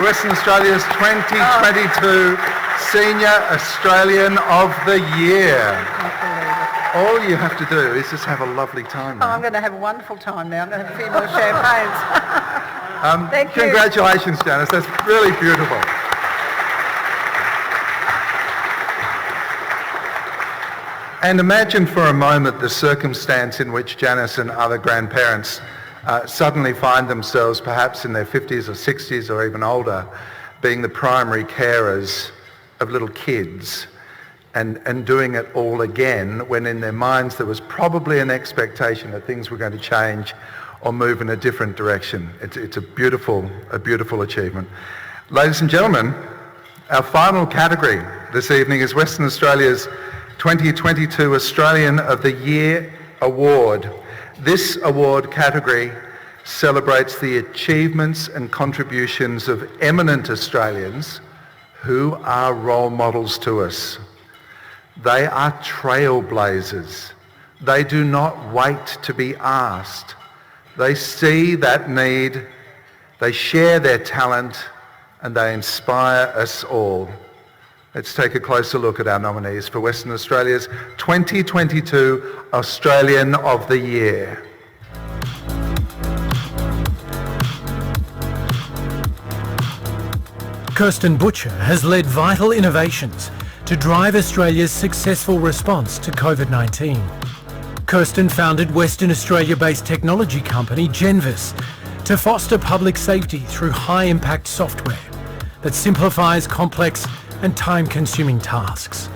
Western Australia's 2022 Senior Australian of the Year. All you have to do is just have a lovely time now. Oh, I'm going to have a wonderful time now. I'm going to have a few more champagnes. Thank you. Congratulations, Janice. That's really beautiful. And imagine for a moment the circumstance in which Janice and other grandparents suddenly find themselves, perhaps in their 50s or 60s or even older, being the primary carers of little kids and doing it all again, when in their minds there was probably an expectation that things were going to change or move in a different direction. It's a beautiful achievement. Ladies and gentlemen, our final category this evening is Western Australia's 2022 Australian of the Year Award. This award category celebrates the achievements and contributions of eminent Australians who are role models to us. They are trailblazers. They do not wait to be asked. They see that need, they share their talent, and they inspire us all. Let's take a closer look at our nominees for Western Australia's 2022 Australian of the Year. Kirsten Butcher has led vital innovations to drive Australia's successful response to COVID-19. Kirsten founded Western Australia-based technology company Genvis to foster public safety through high-impact software that simplifies complex and time-consuming tasks.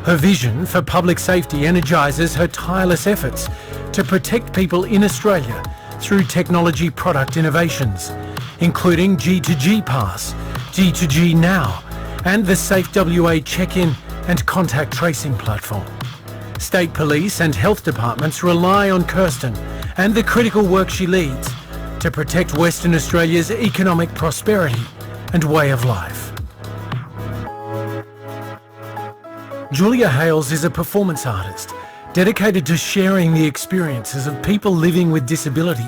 Her vision for public safety energises her tireless efforts to protect people in Australia through technology product innovations, including G2G Pass, G2G Now, and the Safe WA check-in and contact tracing platform. State police and health departments rely on Kirsten and the critical work she leads to protect Western Australia's economic prosperity and way of life. Julia Hales is a performance artist dedicated to sharing the experiences of people living with disability,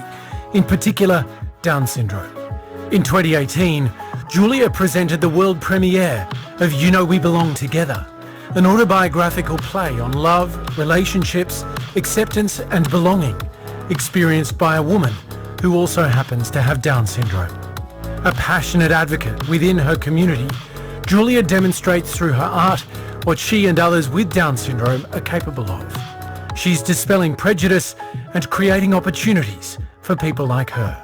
in particular Down syndrome. In 2018, Julia presented the world premiere of You Know We Belong Together, an autobiographical play on love, relationships, acceptance and belonging, experienced by a woman who also happens to have Down syndrome. A passionate advocate within her community, Julia demonstrates through her art what she and others with Down syndrome are capable of. She's dispelling prejudice and creating opportunities for people like her.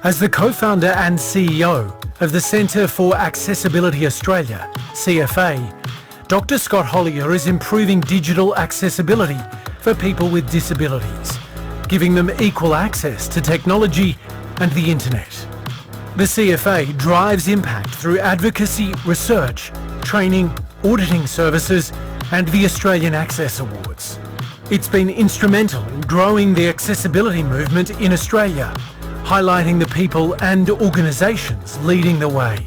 As the co-founder and CEO of the Centre for Accessibility Australia, CFA, Dr. Scott Hollier is improving digital accessibility for people with disabilities, giving them equal access to technology and the internet. The CFA drives impact through advocacy, research, training, auditing services, and the Australian Access Awards. It's been instrumental in growing the accessibility movement in Australia, highlighting the people and organisations leading the way.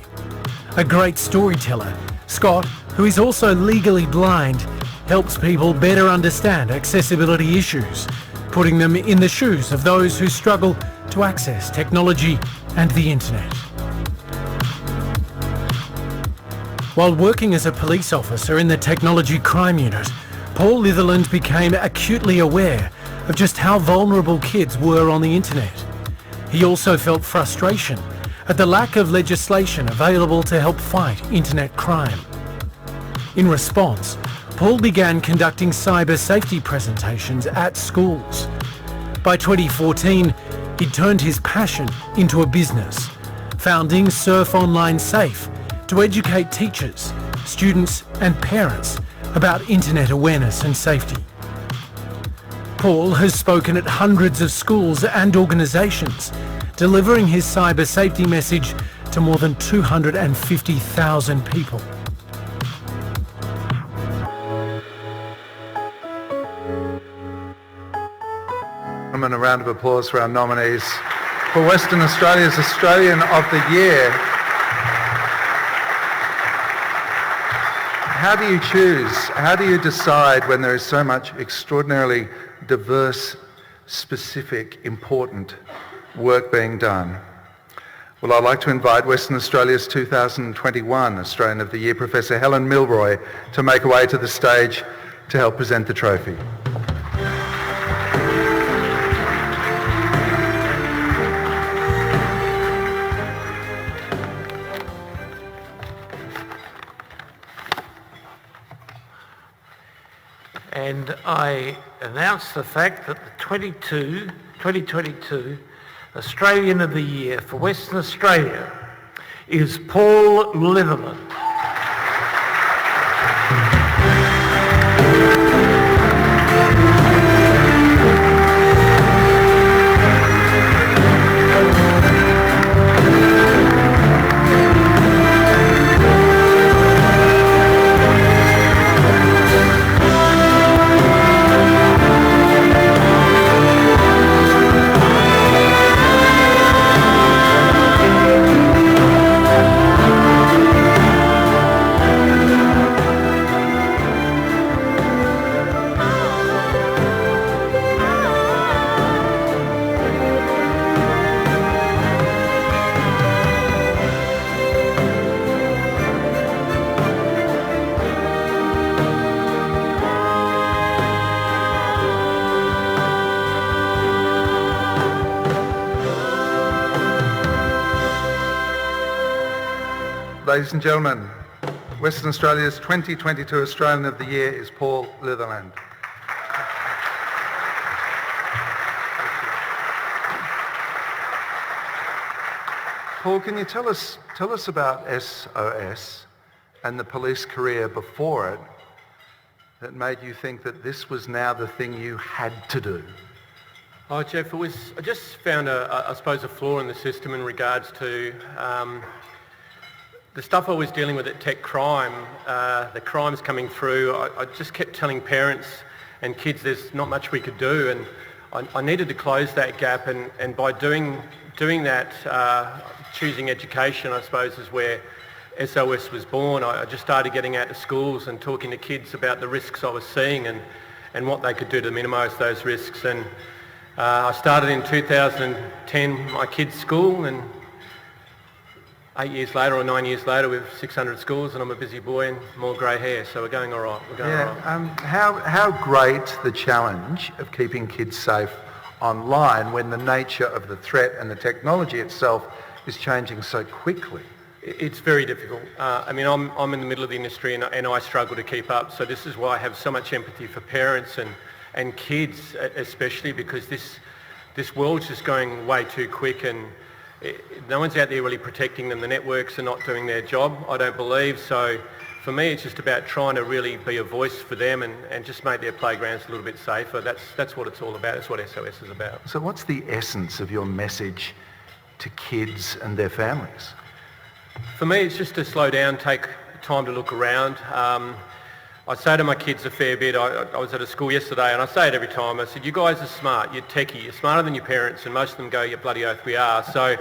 A great storyteller, Scott, who is also legally blind, helps people better understand accessibility issues, putting them in the shoes of those who struggle to access technology and the internet. While working as a police officer in the Technology Crime Unit, Paul Litherland became acutely aware of just how vulnerable kids were on the internet. He also felt frustration at the lack of legislation available to help fight internet crime. In response, Paul began conducting cyber safety presentations at schools. By 2014, he turned his passion into a business, founding Surf Online Safe to educate teachers, students and parents about internet awareness and safety. Paul has spoken at hundreds of schools and organisations, delivering his cyber safety message to more than 250,000 people. And a round of applause for our nominees for Western Australia's Australian of the Year. How do you choose? How do you decide when there is so much extraordinarily diverse, specific, important work being done? Well, I'd like to invite Western Australia's 2021 Australian of the Year, Professor Helen Milroy, to make her way to the stage to help present the trophy. and I announce the fact that the 2022 Australian of the Year for Western Australia is Paul Litherland. Ladies and gentlemen, Western Australia's 2022 Australian of the Year is Paul Litherland. Paul, can you tell us about SOS and the police career before it that made you think that this was now the thing you had to do? Oh, Jeff, I just found, I suppose, a flaw in the system in regards to the stuff I was dealing with at Tech Crime, the crimes coming through. I just kept telling parents and kids there's not much we could do, and I needed to close that gap, and by doing that, choosing education, I suppose, is where SOS was born. I just started getting out to schools and talking to kids about the risks I was seeing and what they could do to minimise those risks. And I started in 2010 my kids' school, and 8 years later or 9 years later, we've 600 schools, and I'm a busy boy and more grey hair, so we're going all right. How great the challenge of keeping kids safe online when the nature of the threat and the technology itself is changing so quickly? It's very difficult. I'm in the middle of the industry, and I struggle to keep up, so this is why I have so much empathy for parents and kids especially, because this world's just going way too quick, and no one's out there really protecting them. The networks are not doing their job, I don't believe. So for me, it's just about trying to really be a voice for them and just make their playgrounds a little bit safer. That's what it's all about. That's what SOS is about. So what's the essence of your message to kids and their families? For me, it's just to slow down, take time to look around. I say to my kids a fair bit. I was at a school yesterday, and I say it every time. I said, you guys are smart, you're techie, you're smarter than your parents, and most of them go, you bloody oath we are. So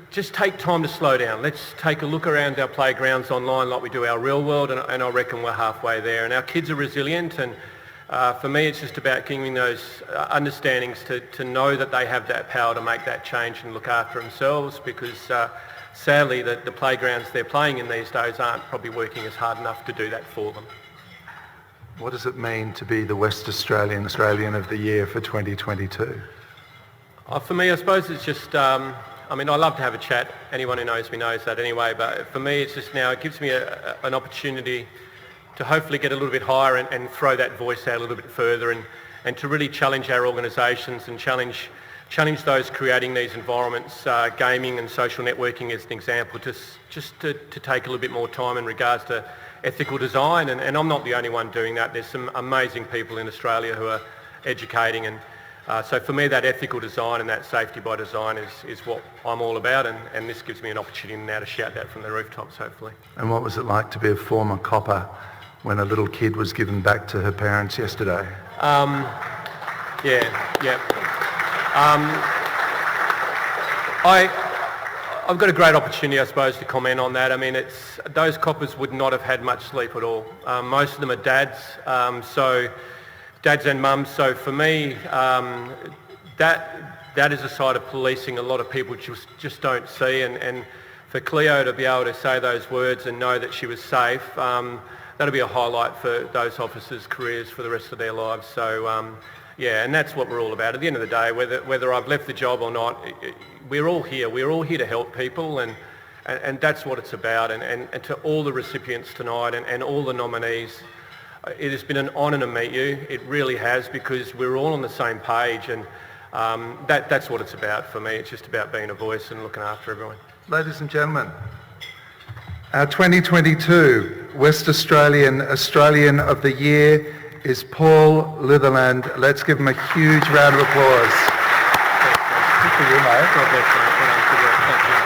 just take time to slow down. Let's take a look around our playgrounds online like we do our real world, and I reckon we're halfway there. And our kids are resilient, and for me it's just about giving those understandings to know that they have that power to make that change and look after themselves, because sadly, the playgrounds they're playing in these days aren't probably working as hard enough to do that for them. What does it mean to be the West Australian of the Year for 2022? For me, I suppose it's just, I love to have a chat. Anyone who knows me knows that anyway, but for me, it's just now, it gives me an opportunity to hopefully get a little bit higher and throw that voice out a little bit further, and to really challenge our organisations and challenge those creating these environments, gaming and social networking as an example, just to take a little bit more time in regards to ethical design. And I'm not the only one doing that. There's some amazing people in Australia who are educating, and so for me that ethical design and that safety by design is what I'm all about, and this gives me an opportunity now to shout that from the rooftops, hopefully. And what was it like to be a former copper when a little kid was given back to her parents yesterday? I've got a great opportunity, I suppose, to comment on that. Those coppers would not have had much sleep at all. Most of them are dads, so dads and mums. So for me, that is a side of policing a lot of people just don't see. And for Cleo to be able to say those words and know that she was safe, that'll be a highlight for those officers' careers for the rest of their lives. So. And that's what we're all about. At the end of the day, whether I've left the job or not, we're all here. We're all here to help people, and that's what it's about. And to all the recipients tonight and all the nominees, It has been an honour to meet you. It really has, because we're all on the same page, and that's what it's about for me. It's just about being a voice and looking after everyone. Ladies and gentlemen, our 2022 West Australian of the Year is Paul Litherland. Let's give him a huge round of applause. Good for you, mate. God bless you. Well done. Good work. Thank you.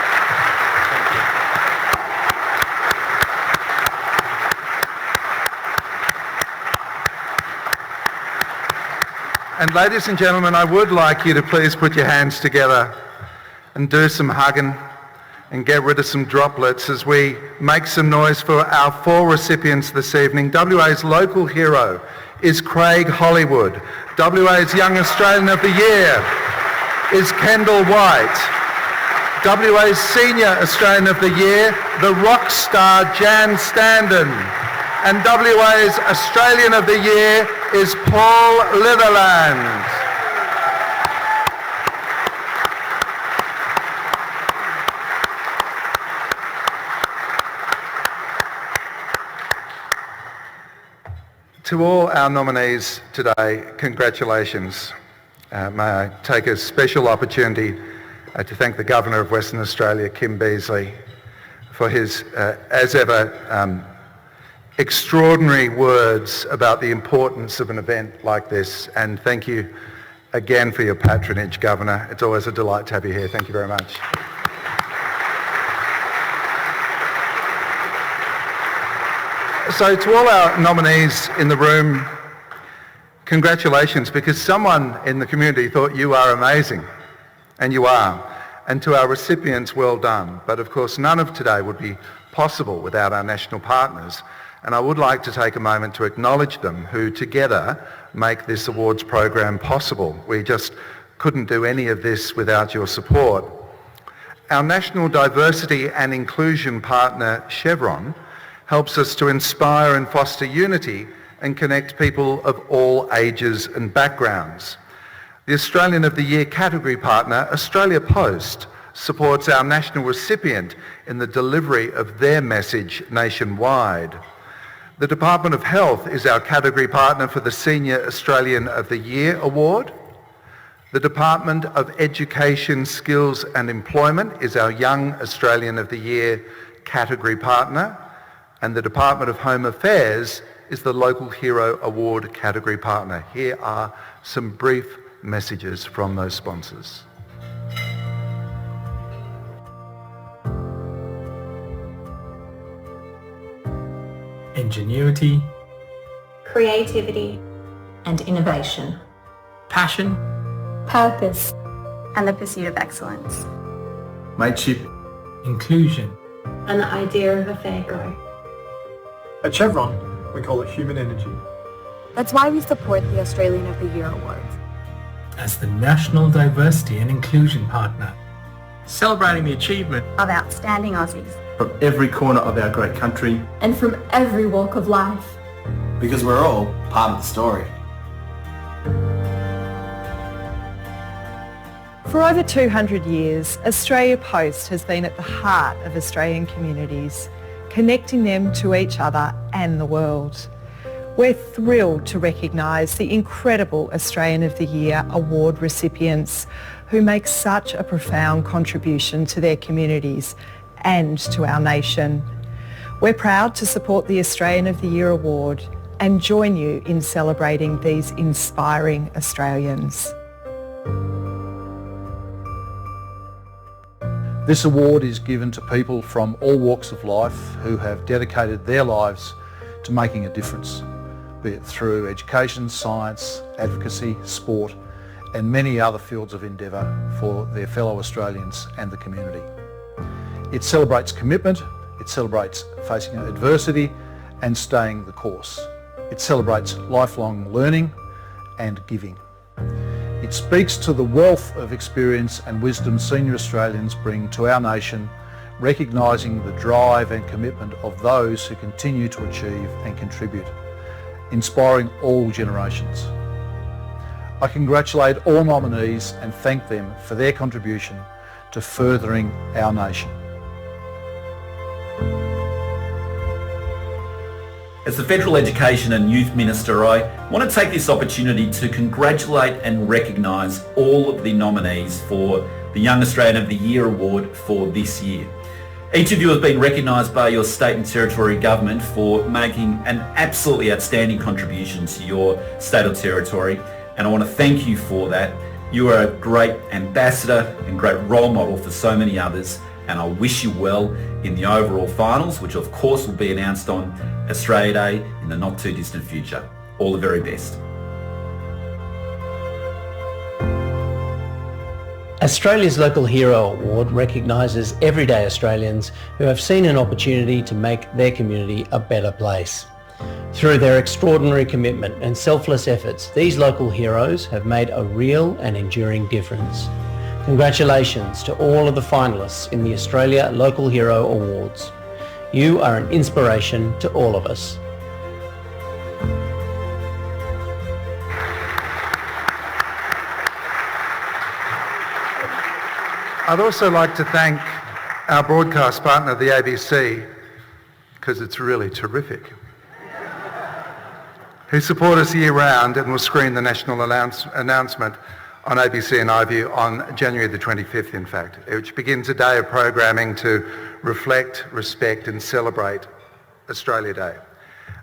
And ladies and gentlemen, I would like you to please put your hands together and do some hugging and get rid of some droplets as we make some noise for our 4 recipients this evening. WA's local hero is Craig Hollywood. WA's Young Australian of the Year is Kendall White. WA's Senior Australian of the Year, the rock star Jan Stanton. And WA's Australian of the Year is Paul Litherland. To all our nominees today, congratulations. May I take a special opportunity to thank the Governor of Western Australia, Kim Beazley, for his, as ever, extraordinary words about the importance of an event like this. And thank you again for your patronage, Governor. It's always a delight to have you here. Thank you very much. So to all our nominees in the room, congratulations, because someone in the community thought you are amazing, and you are. And to our recipients, well done. But of course, none of today would be possible without our national partners. And I would like to take a moment to acknowledge them, who together make this awards program possible. We just couldn't do any of this without your support. Our national diversity and inclusion partner, Chevron, helps us to inspire and foster unity and connect people of all ages and backgrounds. The Australian of the Year category partner, Australia Post, supports our national recipient in the delivery of their message nationwide. The Department of Health is our category partner for the Senior Australian of the Year award. The Department of Education, Skills and Employment is our Young Australian of the Year category partner. And the Department of Home Affairs is the Local Hero Award category partner. Here are some brief messages from those sponsors. Ingenuity, creativity and innovation, passion, purpose, and the pursuit of excellence. Mateship, inclusion, and the idea of a fair go. At Chevron, we call it human energy. That's why we support the Australian of the Year Awards. as the National Diversity and Inclusion Partner, celebrating the achievement of outstanding Aussies from every corner of our great country and from every walk of life. Because we're all part of the story. For over 200 years, Australia Post has been at the heart of Australian communities, connecting them to each other and the world. We're thrilled to recognise the incredible Australian of the Year award recipients who make such a profound contribution to their communities and to our nation. We're proud to support the Australian of the Year award and join you in celebrating these inspiring Australians. This award is given to people from all walks of life who have dedicated their lives to making a difference, be it through education, science, advocacy, sport, and many other fields of endeavour for their fellow Australians and the community. It celebrates commitment, it celebrates facing adversity and staying the course. It celebrates lifelong learning and giving. It speaks to the wealth of experience and wisdom senior Australians bring to our nation, recognising the drive and commitment of those who continue to achieve and contribute, inspiring all generations. I congratulate all nominees and thank them for their contribution to furthering our nation. As the Federal Education and Youth Minister, I want to take this opportunity to congratulate and recognise all of the nominees for the Young Australian of the Year Award for this year. Each of you has been recognised by your state and territory government for making an absolutely outstanding contribution to your state or territory, and I want to thank you for that. You are a great ambassador and great role model for so many others, and I wish you well in the overall finals, which of course will be announced on Australia Day in the not too distant future. All the very best. Australia's Local Hero Award recognises everyday Australians who have seen an opportunity to make their community a better place. Through their extraordinary commitment and selfless efforts, these local heroes have made a real and enduring difference. Congratulations to all of the finalists in the Australia Local Hero Awards. You are an inspiration to all of us. I'd also like to thank our broadcast partner, the ABC, because it's really terrific, who support us year-round and will screen the national announcement on ABC and iView on January the 25th, in fact, which begins a day of programming to reflect, respect and celebrate Australia Day.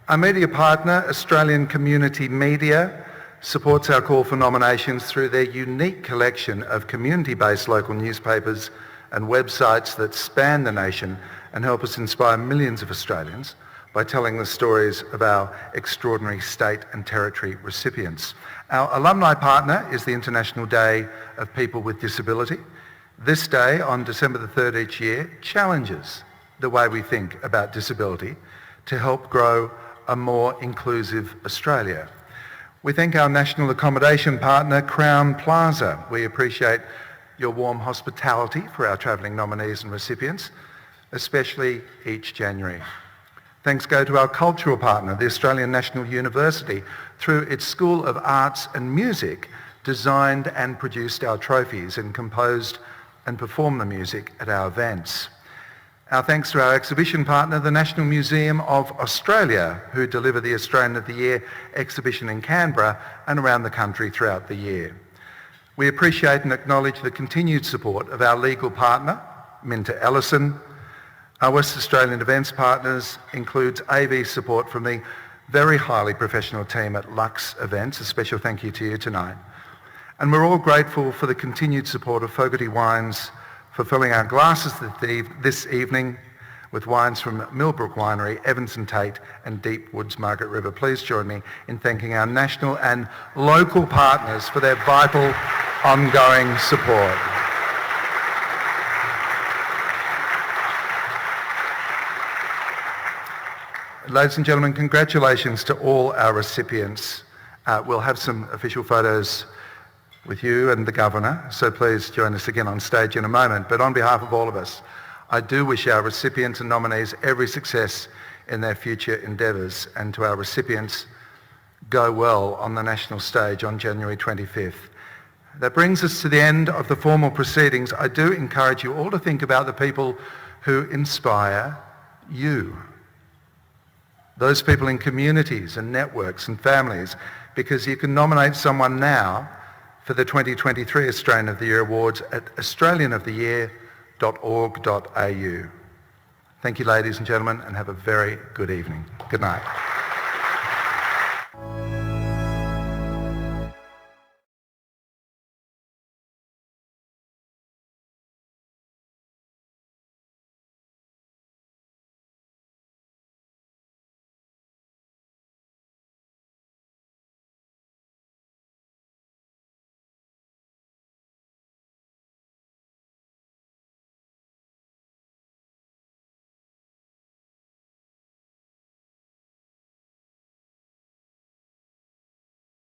Our media partner, Australian Community Media, supports our call for nominations through their unique collection of community-based local newspapers and websites that span the nation and help us inspire millions of Australians by telling the stories of our extraordinary state and territory recipients. Our alumni partner is the International Day of People with Disability. This day, on December the 3rd each year, challenges the way we think about disability to help grow a more inclusive Australia. We thank our national accommodation partner, Crown Plaza. We appreciate your warm hospitality for our travelling nominees and recipients, especially each January. Thanks go to our cultural partner, the Australian National University, through its School of Arts and Music, designed and produced our trophies and composed and performed the music at our events. Our thanks to our exhibition partner, the National Museum of Australia, who deliver the Australian of the Year exhibition in Canberra and around the country throughout the year. We appreciate and acknowledge the continued support of our legal partner, Minter Ellison. Our West Australian events partners includes AV support from the very highly professional team at Lux Events. A special thank you to you tonight. And we're all grateful for the continued support of Fogarty Wines for filling our glasses this evening with wines from Millbrook Winery, Evanson Tate and Deep Woods Margaret River. Please join me in thanking our national and local partners for their vital ongoing support. Ladies and gentlemen, congratulations to all our recipients. We'll have some official photos with you and the Governor, so please join us again on stage in a moment. But on behalf of all of us, I do wish our recipients and nominees every success in their future endeavours, and to our recipients, go well on the national stage on January 25th. That brings us to the end of the formal proceedings. I do encourage you all to think about the people who inspire you. Those people in communities and networks and families, because you can nominate someone now for the 2023 Australian of the Year Awards at australianoftheyear.org.au. Thank you, ladies and gentlemen, and have a very good evening. Good night.